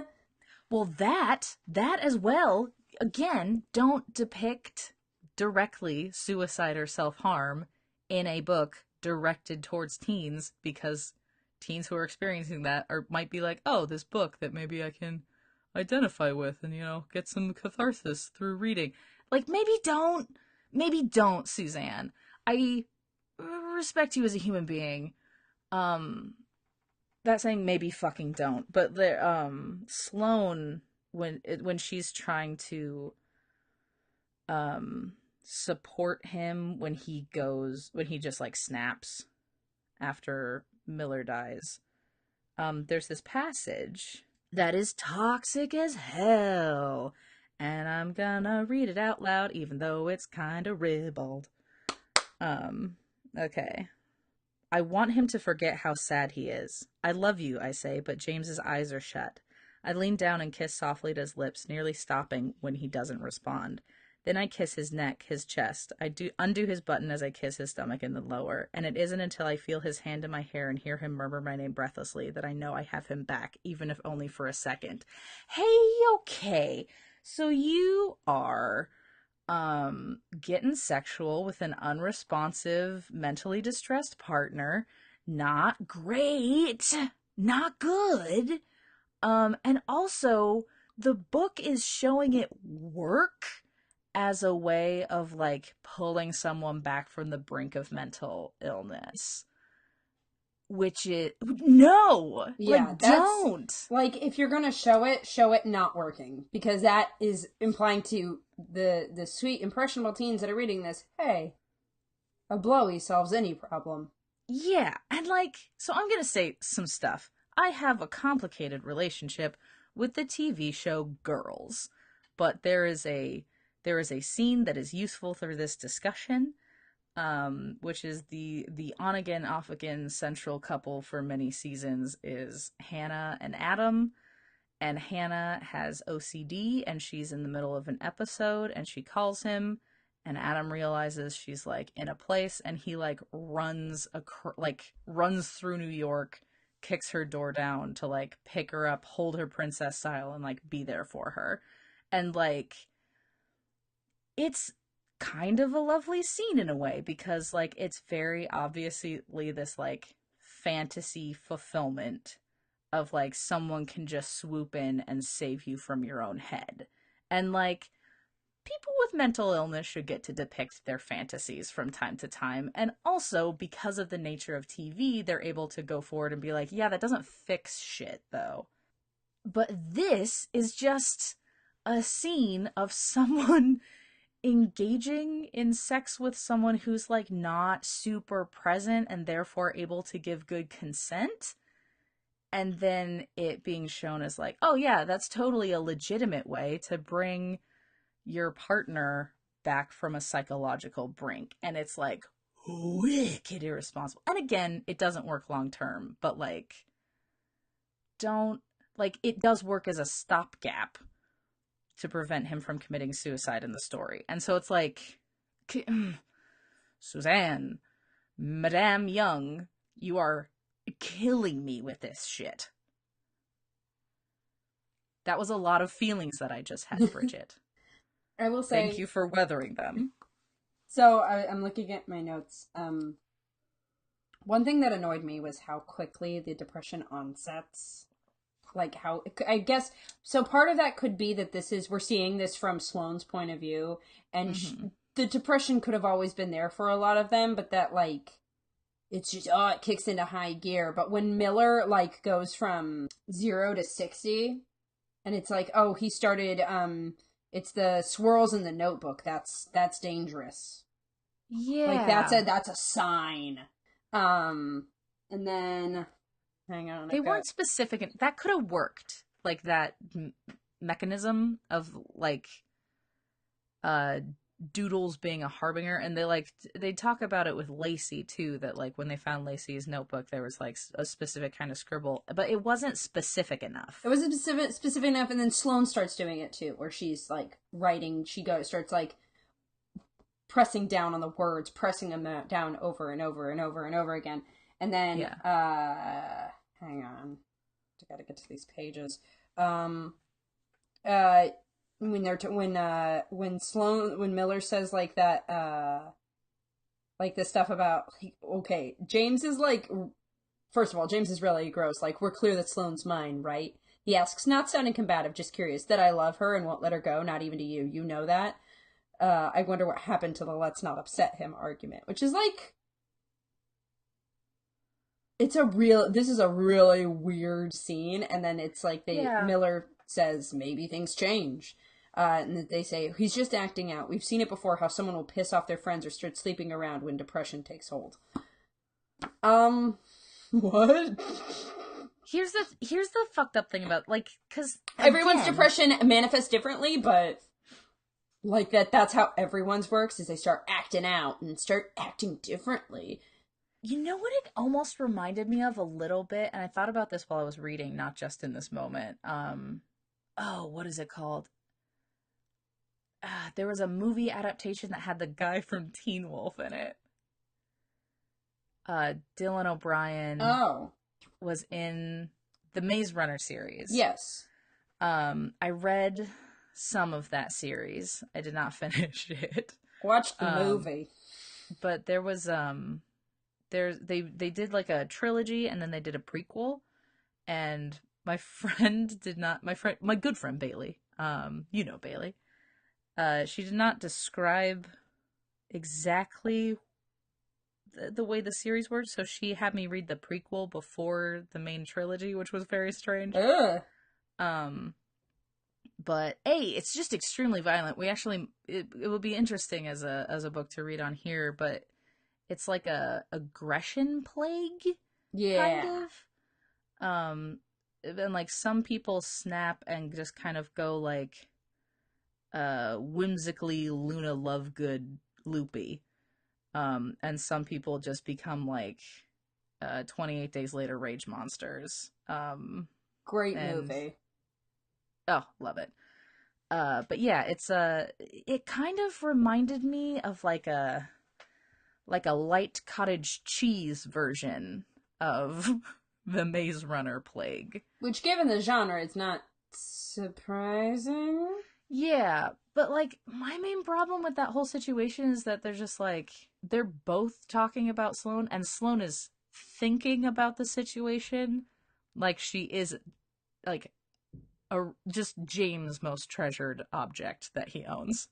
Well, that as well, again, don't depict directly suicide or self-harm in a book directed towards teens, because teens who are experiencing that might be like, oh, this book that maybe I can identify with and, get some catharsis through reading. Like, maybe don't, Suzanne. I respect you as a human being. That saying maybe fucking don't, but Sloane, when she's trying to support him when he just, like, snaps after Miller dies, there's this passage that is toxic as hell, and I'm gonna read it out loud even though it's kind of ribald. Okay. I want him to forget how sad he is. I love you, I say, but James's eyes are shut. I lean down and kiss softly at his lips, nearly stopping when he doesn't respond. Then I kiss his neck, his chest. I undo his button as I kiss his stomach and the lower, and it isn't until I feel his hand in my hair and hear him murmur my name breathlessly that I know I have him back, even if only for a second. Hey, okay, so you are getting sexual with an unresponsive, mentally distressed partner. Not great. Not good. And also, the book is showing it work as a way of, like, pulling someone back from the brink of mental illness. Which is, no! Yeah, like, don't! Like, if you're gonna show it not working. Because that is implying to the sweet, impressionable teens that are reading this, hey, a blowy solves any problem. Yeah, and, like, so I'm gonna say some stuff. I have a complicated relationship with the TV show Girls, but there is a scene that is useful for this discussion, which is the on again off again central couple for many seasons is Hannah and Adam, and Hannah has OCD, and she's in the middle of an episode, and she calls him, and Adam realizes she's like in a place, and he like runs through New York, kicks her door down to like pick her up, hold her princess style, and like be there for her. And like it's kind of a lovely scene in a way, because like it's very obviously this like fantasy fulfillment of like someone can just swoop in and save you from your own head. And like people with mental illness should get to depict their fantasies from time to time. And also, because of the nature of TV, they're able to go forward and be like, yeah, that doesn't fix shit though. But this is just a scene of someone engaging in sex with someone who's like not super present and therefore able to give good consent, and then it being shown as like, oh yeah, that's totally a legitimate way to bring your partner back from a psychological brink. And it's like wicked irresponsible. And again, it doesn't work long term, but like don't like it does work as a stopgap to prevent him from committing suicide in the story. And so it's like, Suzanne, Madame Young, you are killing me with this shit. That was a lot of feelings that I just had, Bridget. I will say... Thank you for weathering them. So, I'm looking at my notes. One thing that annoyed me was how quickly the depression onsets. Like how, I guess, so part of that could be that we're seeing this from Sloane's point of view, and the depression could have always been there for a lot of them, but that like, it's just, it kicks into high gear. But when Miller like goes from 0 to 60, and it's like, oh, he started, it's the swirls in the notebook, that's dangerous. Yeah. Like that's a sign. And then... Hang on. They weren't specific. That could have worked. Like that mechanism of like Doodles being a harbinger. And they talk about it with Lacey too, that like when they found Lacey's notebook, there was like a specific kind of scribble, but it wasn't specific enough. It wasn't specific enough. And then Sloane starts doing it too, where she's like writing, starts like pressing down on the words, pressing them down over and over and over and over again. And then, hang on, I gotta get to these pages. When Miller says like that, like this stuff about, okay, James is like, first of all, James is really gross. Like, we're clear that Sloane's mine, right? He asks, not sounding combative, just curious, that I love her and won't let her go, not even to you. You know that. I wonder what happened to the let's not upset him argument, which is like, this is a really weird scene, and then it's like Miller says, maybe things change. And they say, he's just acting out. We've seen it before, how someone will piss off their friends or start sleeping around when depression takes hold. What? Here's the fucked up thing about, like, because everyone's depression manifests differently, but like that's how everyone's works, is they start acting out and start acting differently. You know what it almost reminded me of a little bit, and I thought about this while I was reading, not just in this moment. What is it called? There was a movie adaptation that had the guy from Teen Wolf in it. Dylan O'Brien was in the Maze Runner series. Yes. I read some of that series. I did not finish it. Watch the movie. But there was they did like a trilogy, and then they did a prequel, and my good friend Bailey, you know Bailey, she did not describe exactly the way the series worked, so she had me read the prequel before the main trilogy, which was very strange. But it's just extremely violent. We actually, it would be interesting as a book to read on here, but it's like a aggression plague, kind of. And like some people snap and just kind of go like whimsically Luna Lovegood loopy. And some people just become like 28 Days Later rage monsters. Great movie. Oh, love it. But yeah, it kind of reminded me of like a light cottage cheese version of the Maze Runner plague. Which, given the genre, it's not surprising. Yeah, but like my main problem with that whole situation is that they're just like they're both talking about Sloane and Sloane is thinking about the situation like she is like just James' most treasured object that he owns.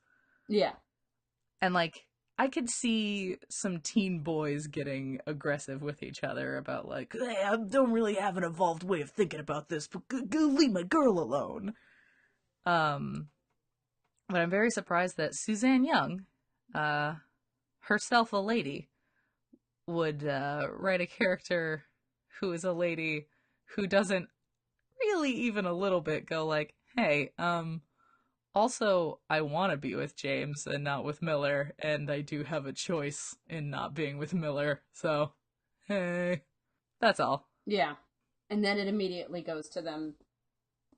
Yeah. And like I could see some teen boys getting aggressive with each other about like, hey, I don't really have an evolved way of thinking about this, but go leave my girl alone. But I'm very surprised that Suzanne Young, herself a lady, would write a character who is a lady who doesn't really even a little bit go like, hey, also I want to be with James and not with Miller, and I do have a choice in not being with Miller, so hey, that's all. Yeah. And then it immediately goes to them.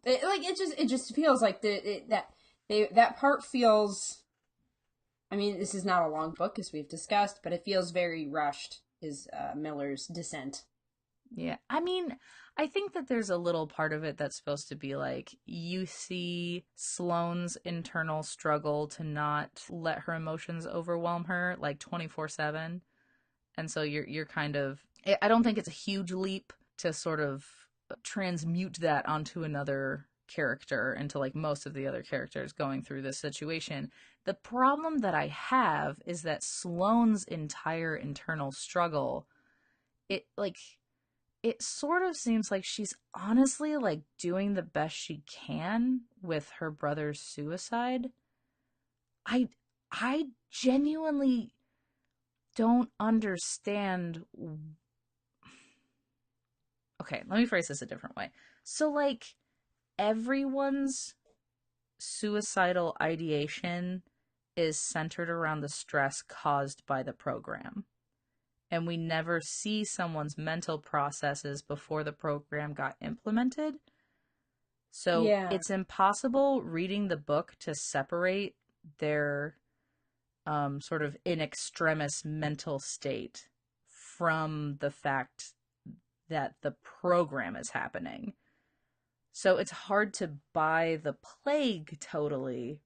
It just feels like that part feels. I mean, this is not a long book, as we've discussed, but it feels very rushed. Is Miller's descent? Yeah, I mean, I think that there's a little part of it that's supposed to be like you see Sloane's internal struggle to not let her emotions overwhelm her like 24/7. And so you're kind of I don't think it's a huge leap to sort of transmute that onto another character into like most of the other characters going through this situation. The problem that I have is that Sloane's entire internal struggle, it like it sort of seems like she's honestly like doing the best she can with her brother's suicide. I genuinely don't understand. Okay, let me phrase this a different way. So like everyone's suicidal ideation is centered around the stress caused by the program. And we never see someone's mental processes before the program got implemented. So Yeah. it's impossible reading the book to separate their sort of in extremis mental state from the fact that the program is happening. So it's hard to buy the plague totally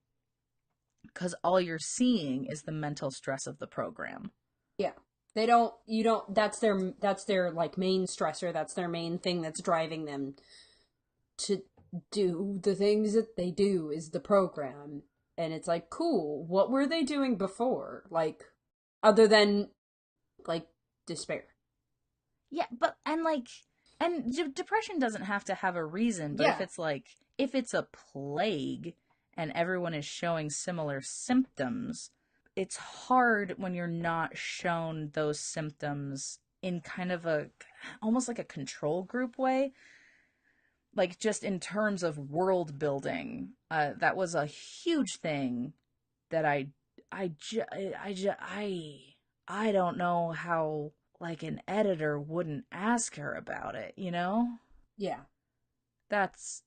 because all you're seeing is the mental stress of the program. Yeah. That's their like main stressor. That's their main thing that's driving them to do the things that they do is the program. And it's like, cool, what were they doing before? Like, other than, like, despair. Yeah, but, and depression doesn't have to have a reason, but Yeah. if it's a plague and everyone is showing similar symptoms, it's hard when you're not shown those symptoms in kind of almost like a control group way. Like just in terms of world building, that was a huge thing that I don't know how like an editor wouldn't ask her about it, you know? Yeah. That's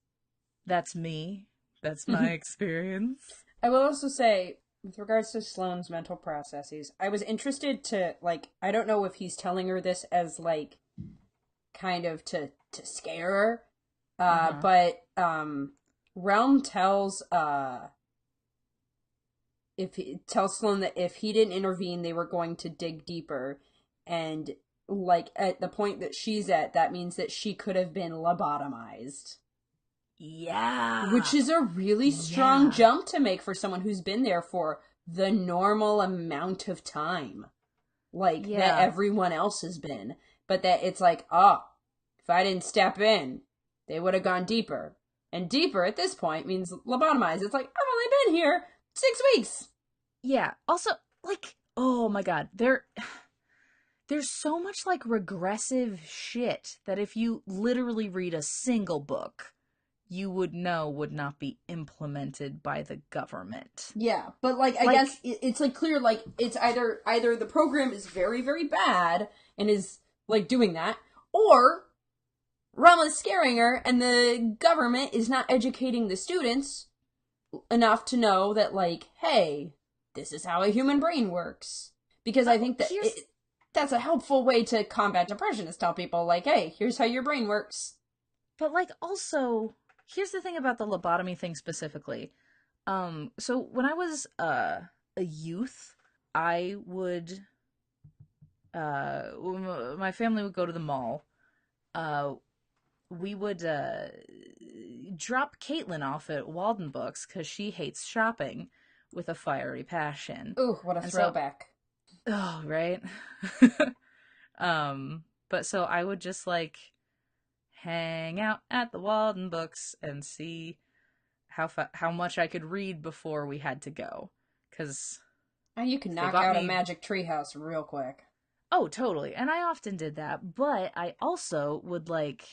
me. That's my experience. I will also say, with regards to Sloane's mental processes, I was interested to, like, I don't know if he's telling her this as, like, kind of to scare her, but Realm tells tells Sloane that if he didn't intervene, they were going to dig deeper, and like at the point that she's at, that means that she could have been lobotomized. Yeah. Which is a really strong jump to make for someone who's been there for the normal amount of time. Like, that everyone else has been. But that it's like, oh, if I didn't step in, they would have gone deeper. And deeper at this point means lobotomized. It's like, I've only been here 6 weeks. Yeah. Also, like, oh my god, there's so much like regressive shit that if you literally read a single book, you would know would not be implemented by the government. Yeah, but like I guess it's like clear, like it's either the program is very, very bad and is like doing that, or Rama's scaring her, and the government is not educating the students enough to know that, like, hey, this is how a human brain works. Because I think that that's a helpful way to combat depression, is tell people, like, hey, here's how your brain works. But, like, also, here's the thing about the lobotomy thing specifically. So when I was a youth, I would, my family would go to the mall. We would drop Caitlin off at Walden Books because she hates shopping with a fiery passion. Ooh, what a throwback. Oh, right? But so I would just, like, hang out at the Walden Books and see how much I could read before we had to go. Because you can knock out a magic treehouse real quick. Oh, totally. And I often did that. But I also would, like,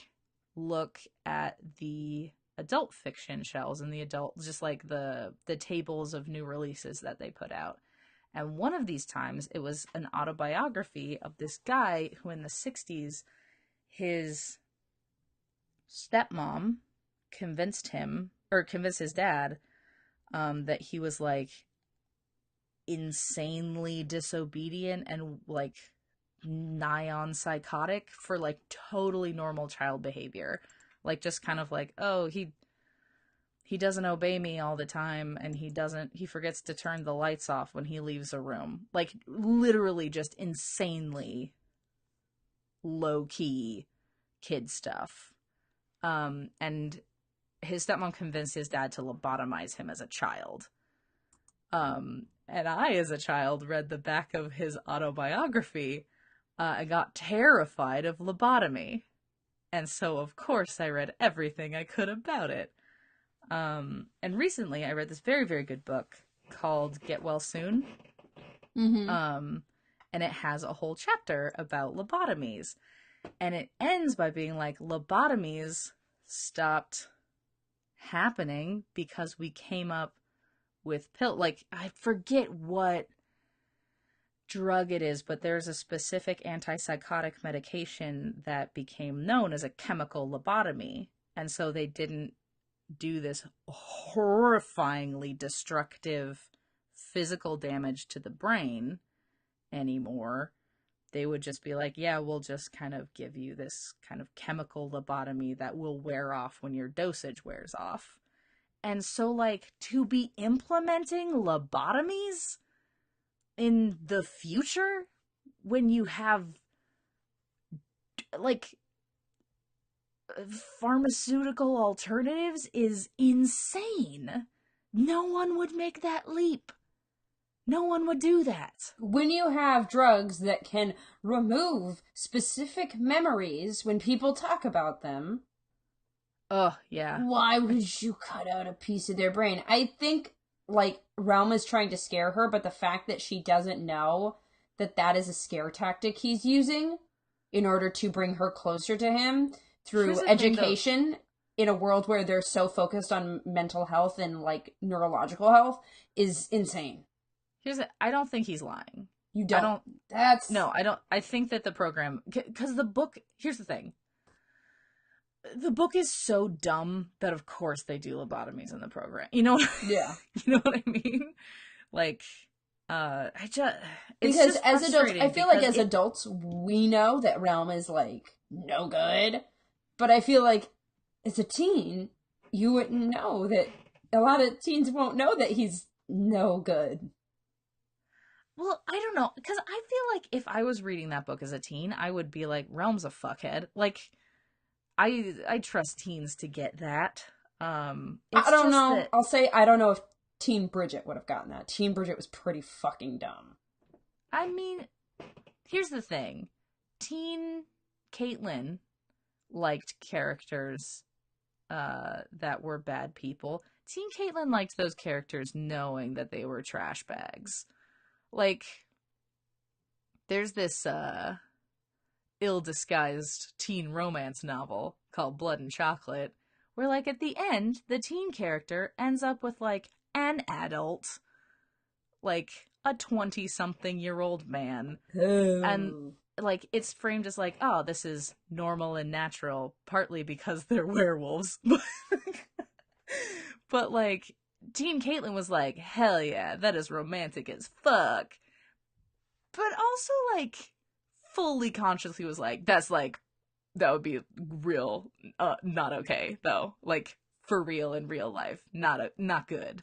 look at the adult fiction shelves and the adult, just like the tables of new releases that they put out. And one of these times, it was an autobiography of this guy who in the 60s, his stepmom convinced his dad that he was, like, insanely disobedient and, like, nigh on psychotic for, like, totally normal child behavior. Like, just kind of like, oh, he doesn't obey me all the time, and he forgets to turn the lights off when he leaves a room. Like, literally just insanely low-key kid stuff. And his stepmom convinced his dad to lobotomize him as a child. And I, as a child, read the back of his autobiography. I got terrified of lobotomy. And so, of course, I read everything I could about it. And recently I read this very, very good book called Get Well Soon. Mm-hmm. And it has a whole chapter about lobotomies. And it ends by being like, lobotomies stopped happening because we came up with like, I forget what drug it is, but there's a specific antipsychotic medication that became known as a chemical lobotomy. And so they didn't do this horrifyingly destructive physical damage to the brain anymore. They would just be like, yeah, we'll just kind of give you this kind of chemical lobotomy that will wear off when your dosage wears off. And so, like, to be implementing lobotomies in the future when you have, like, pharmaceutical alternatives is insane. No one would make that leap. No one would do that. When you have drugs that can remove specific memories when people talk about them, oh, yeah. Why would you cut out a piece of their brain? I think, like, Realma's trying to scare her, but the fact that she doesn't know that that is a scare tactic he's using in order to bring her closer to him through education in a world where they're so focused on mental health and, like, neurological health is insane. I don't think he's lying. You don't? No, I don't. I think that the program, because the book, here's the thing. The book is so dumb that of course they do lobotomies in the program. You know? Yeah. You know what I mean? Like, because as adults, I feel like as adults, we know that Realma is, like, no good. But I feel like as a teen, you wouldn't know that. A lot of teens won't know that he's no good. Well, I don't know, because I feel like if I was reading that book as a teen, I would be like, Realm's a fuckhead. Like, I trust teens to get that. I don't know. I'll say I don't know if Teen Bridget would have gotten that. Teen Bridget was pretty fucking dumb. I mean, here's the thing. Teen Caitlin liked characters that were bad people. Teen Caitlin liked those characters knowing that they were trash bags. Like, there's this ill-disguised teen romance novel called Blood and Chocolate, where, like, at the end, the teen character ends up with, like, an adult, like, a 20-something-year-old man. Oh. And like, it's framed as like, oh, this is normal and natural, partly because they're werewolves. But like, Teen Caitlin was like, hell yeah, that is romantic as fuck. But also, like, fully consciously was like, that's like, that would be real, not okay, though. Like, for real in real life. Not good.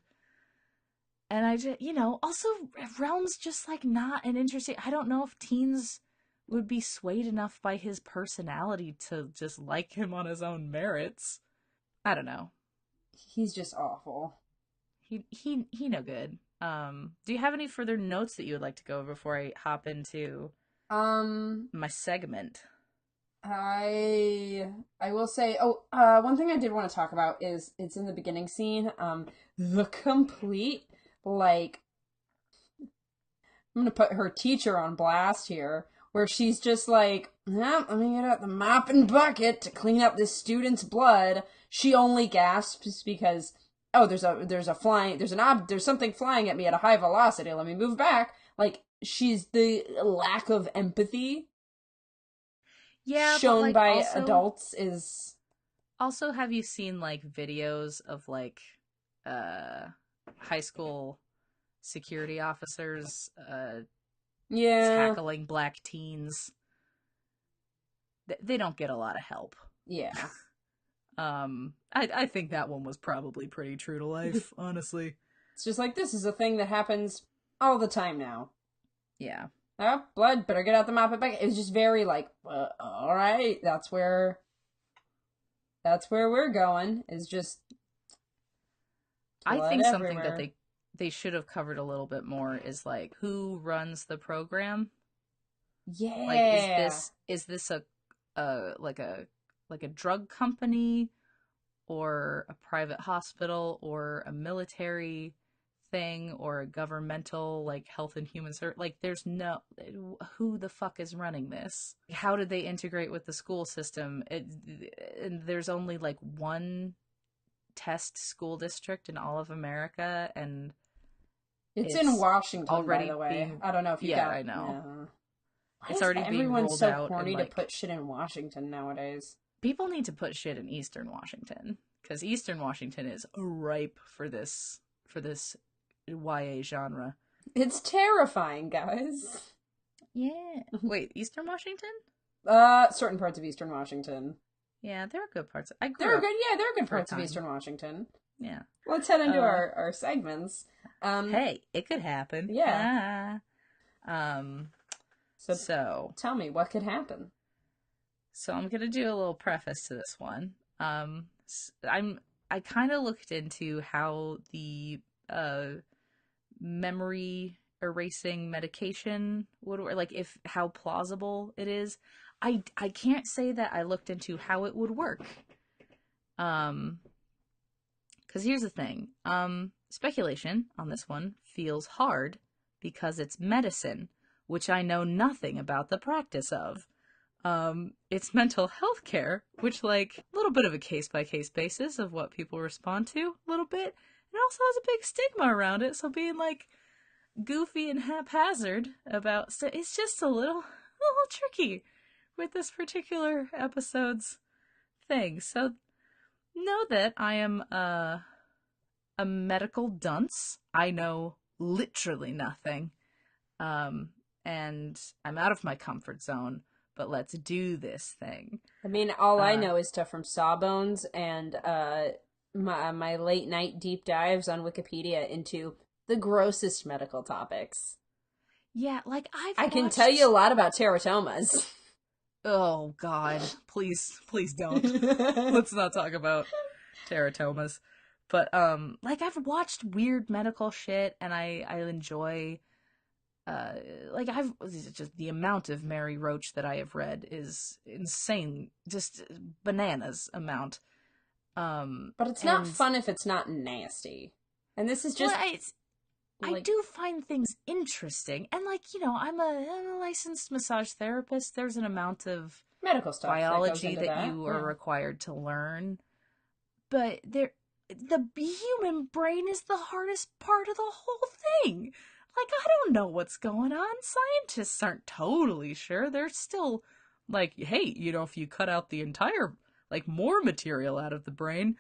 And I just, also, Realm's just, like, not an interesting, I don't know if teens would be swayed enough by his personality to just like him on his own merits. I don't know. He's just awful. He no good. Do you have any further notes that you would like to go over before I hop into my segment? I will say, one thing I did want to talk about is it's in the beginning scene. The complete, like, I'm gonna put her teacher on blast here, where she's just like, let me get out the mop and bucket to clean up this student's blood. She only gasps because, there's something flying at me at a high velocity. Let me move back. Like, she's the lack of empathy shown like, by also, adults is. Also, have you seen like videos of like high school security officers tackling black teens? They don't get a lot of help. Yeah. I think that one was probably pretty true to life, honestly. It's just like, this is a thing that happens all the time now. Yeah. Oh, blood, better get out the mop and bucket. It was just very like, all right, that's where we're going, is just I think something everywhere. that they should have covered a little bit more is like, who runs the program? Yeah. Like, is this a like a drug company, or a private hospital, or a military thing, or a governmental, like, health and human service? Like, there's no, who the fuck is running this? How did they integrate with the school system? And there's only like one test school district in all of America, and it's in Washington, already by the way. being, I don't know if you yeah, got. I know. Yeah. Why It's is already being everyone rolled so out, horny and to like, put shit in Washington nowadays? people need to put shit in Eastern Washington, because Eastern Washington is ripe for this YA genre. It's terrifying, guys. Yeah. Wait, Eastern Washington? Certain parts of Eastern Washington. Yeah, there are good parts. I grew There are up good. Yeah, there are good for a parts of time. Eastern Washington. Yeah. Let's head into our segments. Hey, it could happen. Yeah. So tell me, what could happen? So I'm gonna do a little preface to this one. I kind of looked into how the memory erasing medication would work, like, how plausible it is. I can't say that I looked into how it would work. Because here's the thing. Speculation on this one feels hard because it's medicine, which I know nothing about the practice of. It's mental health care, which, like, a little bit of a case-by-case basis of what people respond to, a little bit. It also has a big stigma around it, so being, like, goofy and haphazard about it's just a little tricky with this particular episode's thing. So know that I am a medical dunce. I know literally nothing. And I'm out of my comfort zone, but let's do this thing. I mean, all I know is stuff from Sawbones and my late night deep dives on Wikipedia into the grossest medical topics. Yeah, like, I can tell you a lot about teratomas. Oh God, please don't. Let's not talk about teratomas. But like, I've watched weird medical shit, and I enjoy. Like, just the amount of Mary Roach that I have read is insane, just bananas amount. But it's not fun if it's not nasty. And this is just. Well, I do find things interesting, and, like, I'm a licensed massage therapist. There's an amount of medical stuff biology that you are required to learn, but the human brain is the hardest part of the whole thing. Like, I don't know what's going on. Scientists aren't totally sure. They're still like, hey, if you cut out the entire, like, more material out of the brain,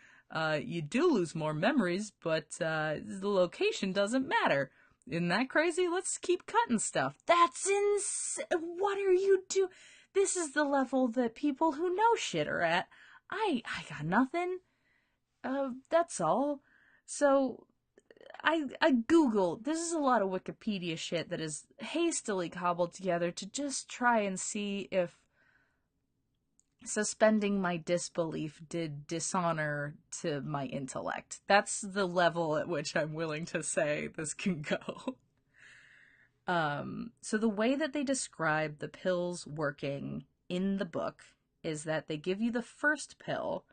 you do lose more memories, but the location doesn't matter. Isn't that crazy? Let's keep cutting stuff. That's insane. What are you doing? This is the level that people who know shit are at. I got nothing. That's all. So I Googled. This is a lot of Wikipedia shit that is hastily cobbled together to just try and see if suspending my disbelief did dishonor to my intellect. That's the level at which I'm willing to say this can go. So the way that they describe the pills working in the book is that they give you the first pill,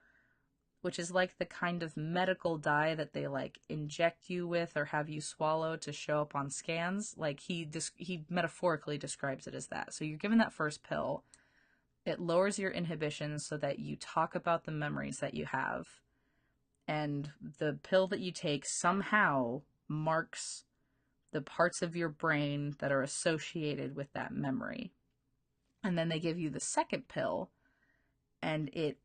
which is like the kind of medical dye that they like inject you with or have you swallow to show up on scans. Like he metaphorically describes it as that. So you're given that first pill. It lowers your inhibitions so that you talk about the memories that you have. And the pill that you take somehow marks the parts of your brain that are associated with that memory. And then they give you the second pill, and it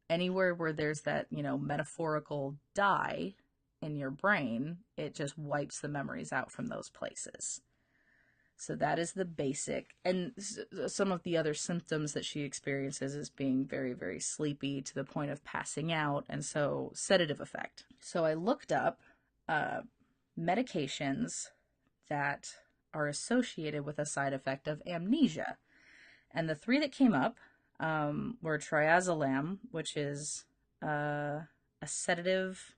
anywhere where there's that, metaphorical dye in your brain, it just wipes the memories out from those places. So that is the basic. And some of the other symptoms that she experiences is being very, very sleepy to the point of passing out, and so sedative effect. So I looked up medications that are associated with a side effect of amnesia. And the three that came up were triazolam, which is a sedative.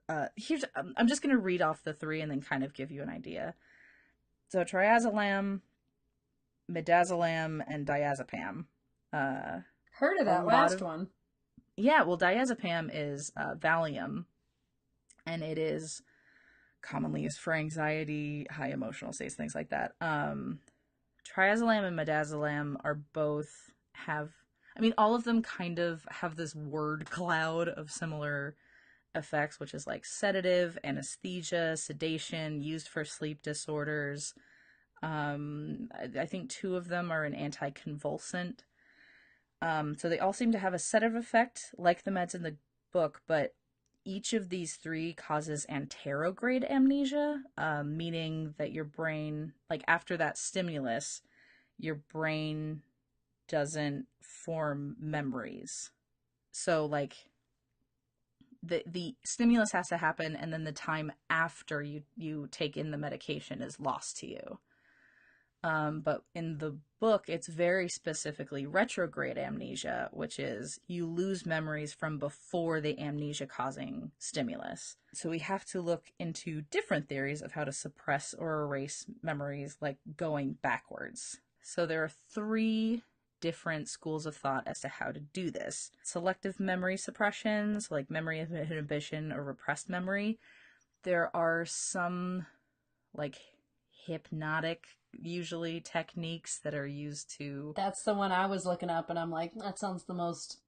I'm just going to read off the three and then kind of give you an idea. So triazolam, midazolam, and diazepam. Heard of that last one. Yeah, well, diazepam is Valium, and it is commonly used for anxiety, high emotional states, things like that. Triazolam and midazolam are both all of them kind of have this word cloud of similar effects, which is like sedative, anesthesia, sedation, used for sleep disorders. I think two of them are an anticonvulsant. So they all seem to have a sedative effect, like the meds in the book, but each of these three causes anterograde amnesia, meaning that your brain, like after that stimulus, your brain doesn't form memories. So like the stimulus has to happen, and then the time after you take in the medication is lost to you. But in the book, it's very specifically retrograde amnesia, which is you lose memories from before the amnesia-causing stimulus. So we have to look into different theories of how to suppress or erase memories, like going backwards. So there are three different schools of thought as to how to do this. Selective memory suppression, so like memory inhibition or repressed memory. There are some, like, hypnotic usually techniques that are used to. That's the one I was looking up, and I'm like, that sounds the most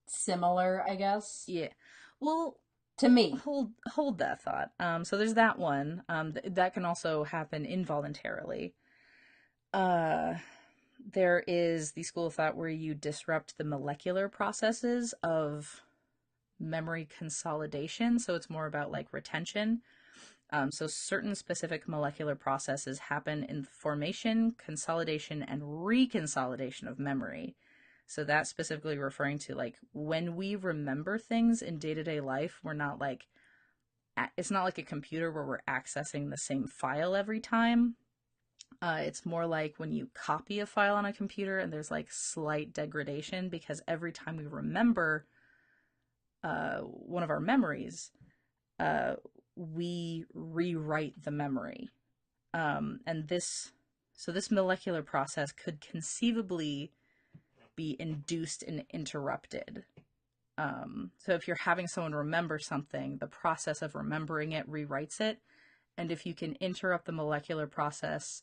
similar, I guess. Yeah. Well, to me. Hold that thought. So there's that one. That can also happen involuntarily. There is the school of thought where you disrupt the molecular processes of memory consolidation. So it's more about like retention. So certain specific molecular processes happen in the formation, consolidation, and reconsolidation of memory. So that's specifically referring to like when we remember things in day-to-day life, we're not like, it's not like a computer where we're accessing the same file every time. It's more like when you copy a file on a computer and there's like slight degradation because every time we remember one of our memories, we rewrite the memory. And this molecular process could conceivably be induced and interrupted. So if you're having someone remember something, the process of remembering it rewrites it. And if you can interrupt the molecular process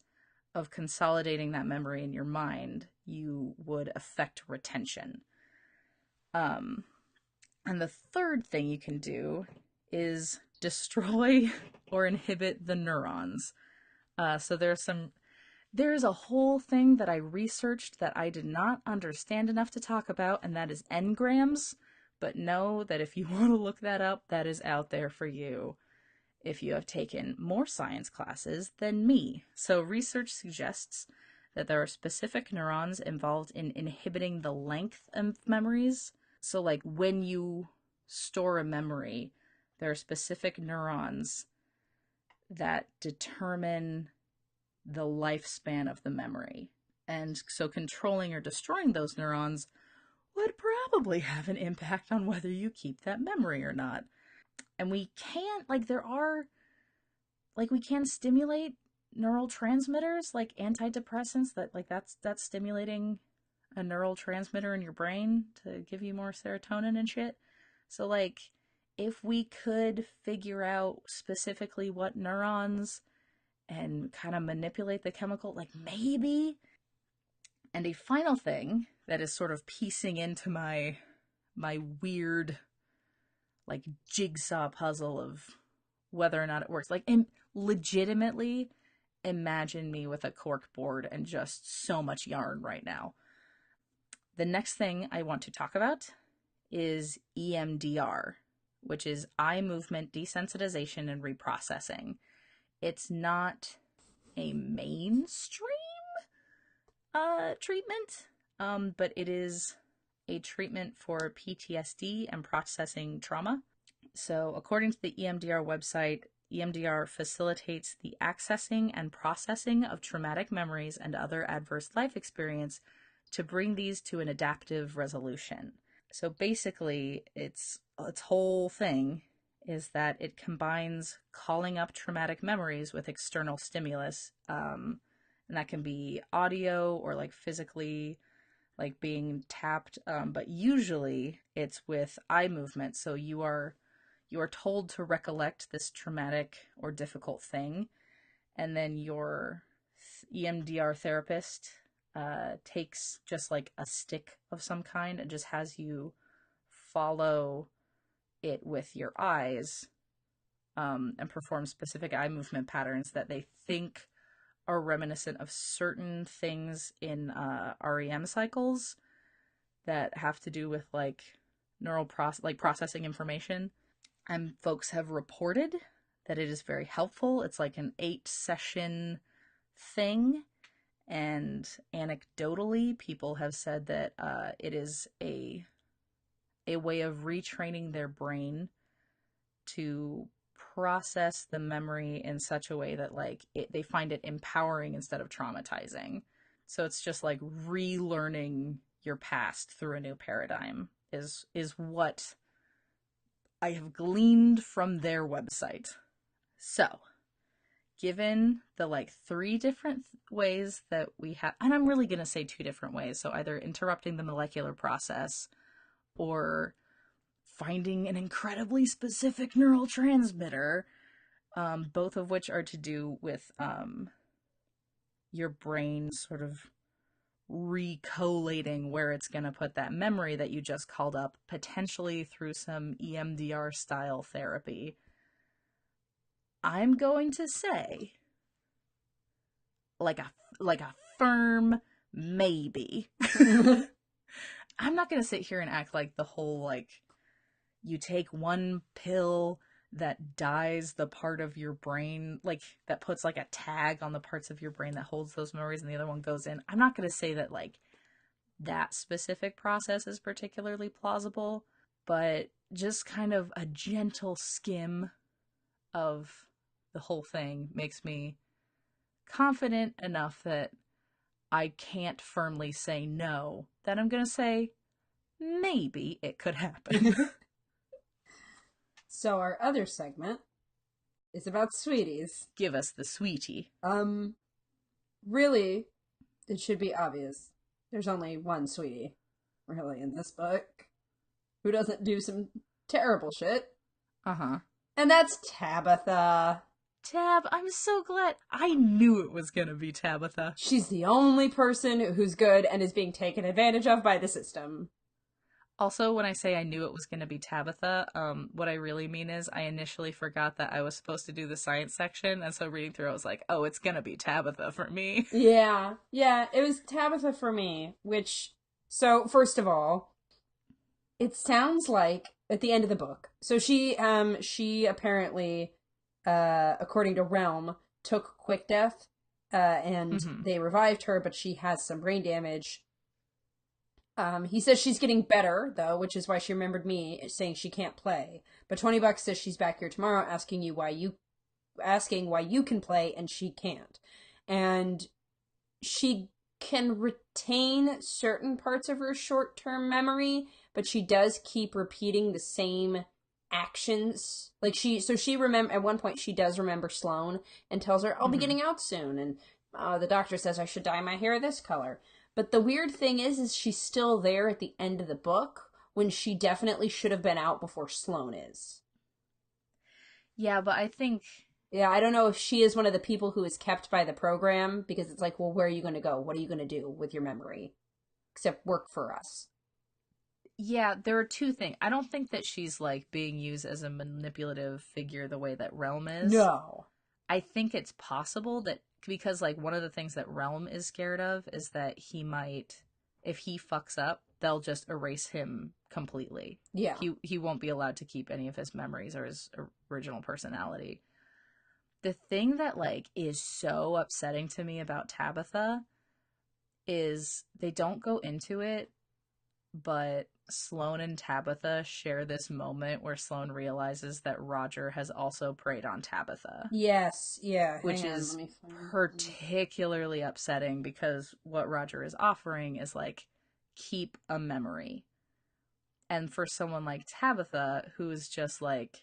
of consolidating that memory in your mind, you would affect retention. And the third thing you can do is destroy or inhibit the neurons. So there is a whole thing that I researched that I did not understand enough to talk about, and that is engrams. But know that if you want to look that up, that is out there for you if you have taken more science classes than me. So research suggests that there are specific neurons involved in inhibiting the length of memories. So like when you store a memory, there are specific neurons that determine the lifespan of the memory. And so controlling or destroying those neurons would probably have an impact on whether you keep that memory or not. And we can't, we can stimulate neural transmitters, like antidepressants, that's stimulating a neural transmitter in your brain to give you more serotonin and shit. So, if we could figure out specifically what neurons and kind of manipulate the chemical, maybe. And a final thing that is sort of piecing into my weird, jigsaw puzzle of whether or not it works. Legitimately, imagine me with a cork board and just so much yarn right now. The next thing I want to talk about is EMDR, which is eye movement desensitization and reprocessing. It's not a mainstream treatment, but it is a treatment for PTSD and processing trauma. So according to the EMDR website, EMDR facilitates the accessing and processing of traumatic memories and other adverse life experience to bring these to an adaptive resolution. So basically, its whole thing is that it combines calling up traumatic memories with external stimulus, and that can be audio or physically, being tapped, but usually it's with eye movement. So you are told to recollect this traumatic or difficult thing, and then your EMDR therapist takes just a stick of some kind and just has you follow it with your eyes, and perform specific eye movement patterns that they think are reminiscent of certain things in REM cycles that have to do with neural processing information. And folks have reported that it is very helpful. It's an 8-session thing. And anecdotally, people have said that it is a way of retraining their brain to process the memory in such a way that they find it empowering instead of traumatizing. So it's just relearning your past through a new paradigm is what I have gleaned from their website. So, given the 3 different ways that we have, and I'm really going to say 2 different ways, so either interrupting the molecular process or finding an incredibly specific neural transmitter, both of which are to do with your brain sort of recollating where it's going to put that memory that you just called up, potentially through some EMDR style therapy. I'm going to say like a firm maybe. I'm not going to sit here and act like the whole you take one pill that dyes the part of your brain, that puts a tag on the parts of your brain that holds those memories and the other one goes in. I'm not going to say that that specific process is particularly plausible, but just kind of a gentle skim of the whole thing makes me confident enough that I can't firmly say no, that I'm going to say maybe it could happen. So our other segment is about sweeties. Give us the sweetie. Really, it should be obvious. There's only one sweetie, really, in this book, who doesn't do some terrible shit. Uh-huh. And that's Tabitha. Tab, I'm so glad. I knew it was gonna be Tabitha. She's the only person who's good and is being taken advantage of by the system. Also, when I say I knew it was going to be Tabitha, what I really mean is I initially forgot that I was supposed to do the science section, and so reading through, I was like, oh, it's going to be Tabitha for me. Yeah, yeah, it was Tabitha for me, which, so first of all, it sounds like at the end of the book. So she apparently, according to Realm, took quick death, and Hmm. they revived her, but she has some brain damage. He says she's getting better though, which is why she remembered me saying she can't play. But $20 says she's back here tomorrow, asking why you can play and she can't, and she can retain certain parts of her short-term memory, but she does keep repeating the same actions. Like she remember at one point she does remember Sloane and tells her, "I'll be Hmm. getting out soon," and the doctor says I should dye my hair this color. But the weird thing is she's still there at the end of the book when she definitely should have been out before Sloane is. Yeah, but I think, Yeah, I don't know if she is one of the people who is kept by the program because it's like, well, where are you going to go? What are you going to do with your memory? Except work for us. yeah, there are two things. I don't think that she's like being used as a manipulative figure the way that Realm is. No. I think it's possible that because like one of the things that Realm is scared of is that he might, if he fucks up, they'll just erase him completely. Yeah. He won't be allowed to keep any of his memories or his original personality. The thing that like is so upsetting to me about Tabitha is they don't go into it, but Sloane and Tabitha share this moment where Sloane realizes that Roger has also preyed on Tabitha, Yes. Yeah. which Hang on. Let is me find. particularly upsetting because what Roger is offering is like keep a memory. And for someone like Tabitha, who's just like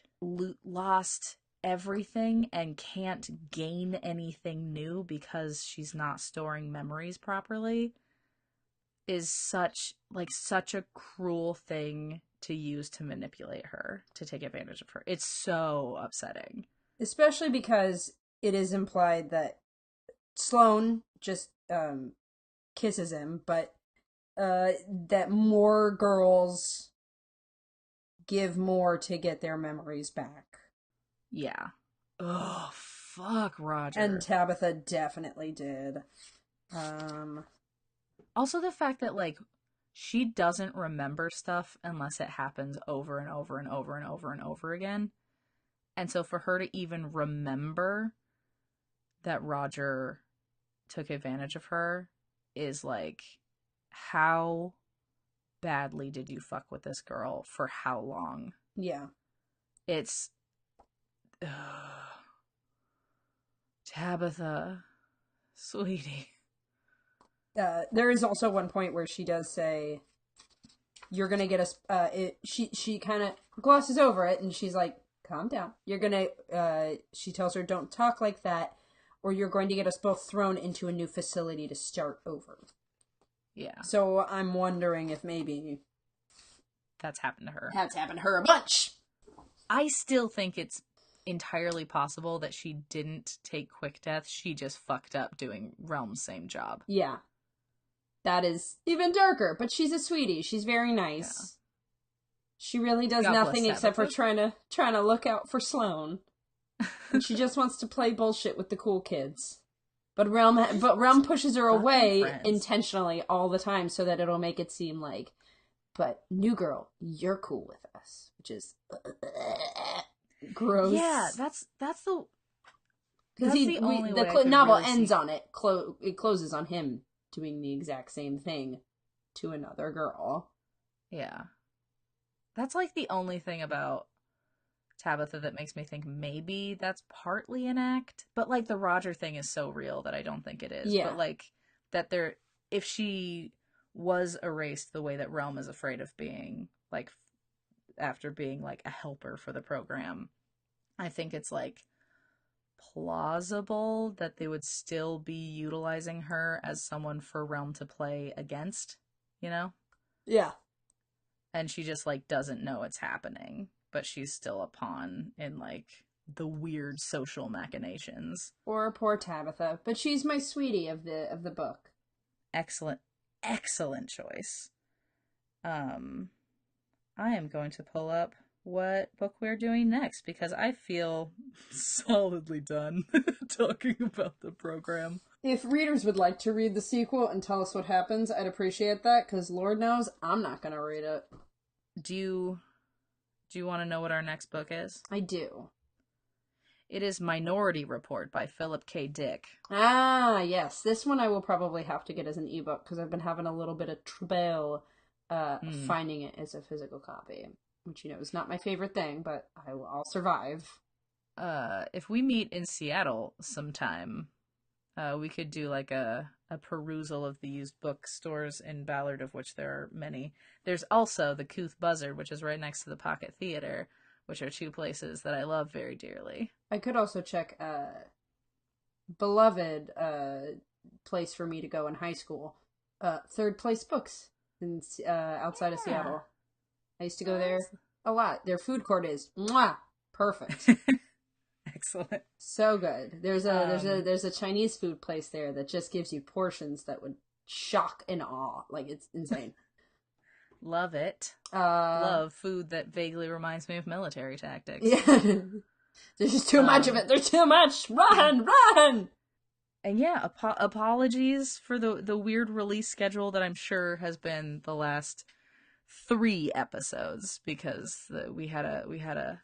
lost everything and can't gain anything new because she's not storing memories properly, is such a cruel thing to use to manipulate her, to take advantage of her. It's so upsetting. Especially because it is implied that Sloane just kisses him, but that more girls give more to get their memories back. Yeah. Oh, fuck And Roger. Tabitha definitely did. Um, Also, the fact that, like, she doesn't remember stuff unless it happens over and over and over and over and over again. And so for her to even remember that Roger took advantage of her is like, how badly did you fuck with this girl for how long? yeah. It's. Tabitha, sweetie. There is also one point where she does say, "You're gonna get us." She kind of glosses over it, and she's like, "Calm down. You're gonna." She tells her, "Don't talk like that, or you're going to get us both thrown into a new facility to start over." Yeah, So I'm wondering if maybe that's happened to her. that's happened to her a bunch. I still think it's entirely possible that she didn't take quick death. She just fucked up doing Realm's same job. Yeah, that is even darker. But she's a sweetie. She's very Yeah. nice. She really does God bless nothing except for Tabitha. trying to look out for Sloane, and she just wants to play bullshit with the cool kids. But Realm pushes her Fucking away friends. intentionally all the time so that it'll make it seem like, but new girl, you're cool with us, which is gross. Yeah, Because that's the only way I could novel really ends see. on it. It closes on him doing the exact same thing to another girl. Yeah. That's like the only thing about Tabitha that makes me think maybe that's partly an act. But like the Roger thing is so real that I don't think it is. Yeah, But like that there, if she was erased the way that Realm is afraid of being, like after being like a helper for the program, I think it's like plausible that they would still be utilizing her as someone for Realm to play against, you know? yeah. And she just like doesn't know it's happening, but she's still a pawn in like the weird social machinations. Or poor Tabitha, but she's my sweetie of the book. Excellent, excellent choice. Um I am going to pull up what book we're doing next because I feel solidly done talking about the program. If readers would like to read the sequel and tell us what happens, I'd appreciate that, because Lord knows I'm not going to read it. Do you want to know what our next book is? I do. It is Minority Report by Philip K. Dick. Ah, yes. This one I will probably have to get as an ebook, because I've been having a little bit of trouble finding it as a physical copy, which, is not my favorite thing, but I'll survive. If we meet in Seattle sometime, we could do like a perusal of the used bookstores in Ballard, of which there are many. There's also the Couth Buzzard, which is right next to the Pocket Theater, which are two places that I love very dearly. I could also check beloved place for me to go in high school, Third Place Books in outside of Seattle. I used to go there a lot. Their food court is perfect. Excellent. So good. There's a Chinese food place there that just gives you portions that would shock and awe. Like, it's insane. Love it. Love food that vaguely reminds me of military tactics. Yeah. There's just too much of it. There's too much. Run! And yeah, apologies for the weird release schedule that I'm sure has been the last 3 episodes, because we had an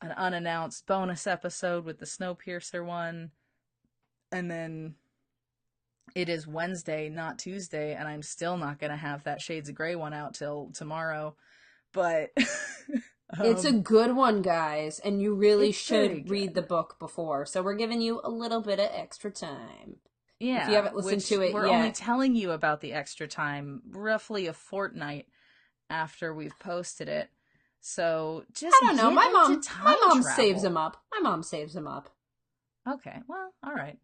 unannounced bonus episode with the Snowpiercer one, and then it is Wednesday, not Tuesday, and I'm still not gonna have that Shades of Grey one out till tomorrow, but it's a good one, guys, and you really should read the book before, so we're giving you a little bit of extra time. Yeah, if you haven't listened to it we're yet. only telling you about the extra time roughly a fortnight after we've posted it. So just I don't know. My mom saves them up. My mom saves them up. Okay, well, all right.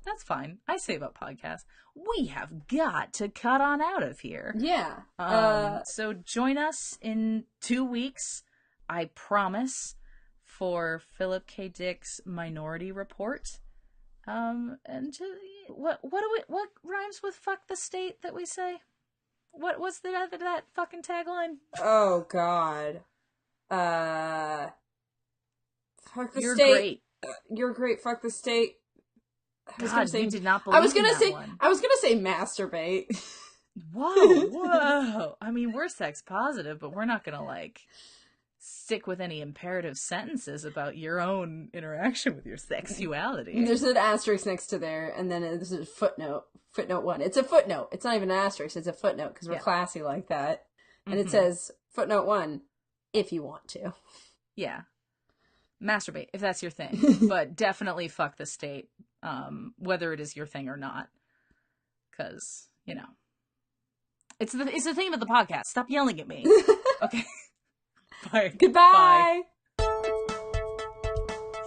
That's fine. I save up podcasts. We have got to cut on out of here. Yeah. So join us in 2 weeks, I promise, for Philip K. Dick's Minority Report. And what rhymes with "fuck the state" that we say? What's that fucking tagline? Oh God. Fuck the You're state. Great. You're great. Fuck the state. You did not believe that one. I was gonna say masturbate. Whoa. I mean, we're sex positive, but we're not gonna stick with any imperative sentences about your own interaction with your sexuality. There's an asterisk next to there, and then there's a footnote. Footnote 1. It's a footnote. It's not even an asterisk. It's a footnote, because we're classy like that. And it says, footnote 1, if you want to. Yeah. Masturbate, if that's your thing. But definitely fuck the state, whether it is your thing or not. Because, it's the theme of the podcast. Stop yelling at me. Okay. Bye. Goodbye. Bye.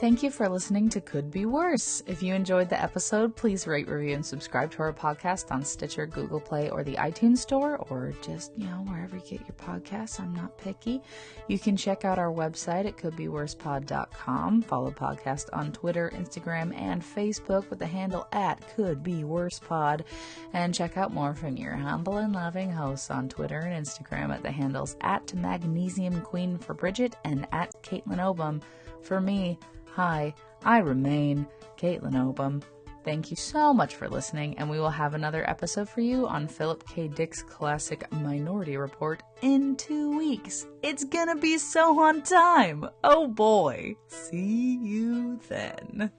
Thank you for listening to Could Be Worse. If you enjoyed the episode, please rate, review, and subscribe to our podcast on Stitcher, Google Play, or the iTunes Store, or just, wherever you get your podcasts. I'm not picky. You can check out our website at couldbeworsepod.com. Follow podcast on Twitter, Instagram, and Facebook with the handle @couldbeworsepod. And check out more from your humble and loving hosts on Twitter and Instagram at the handles @MagnesiumQueen for Bridget and @Caitlin Obum for me. Hi, I remain Caitlin Obum. Thank you so much for listening, and we will have another episode for you on Philip K. Dick's classic Minority Report in 2 weeks. It's gonna be so on time. Oh boy. See you then.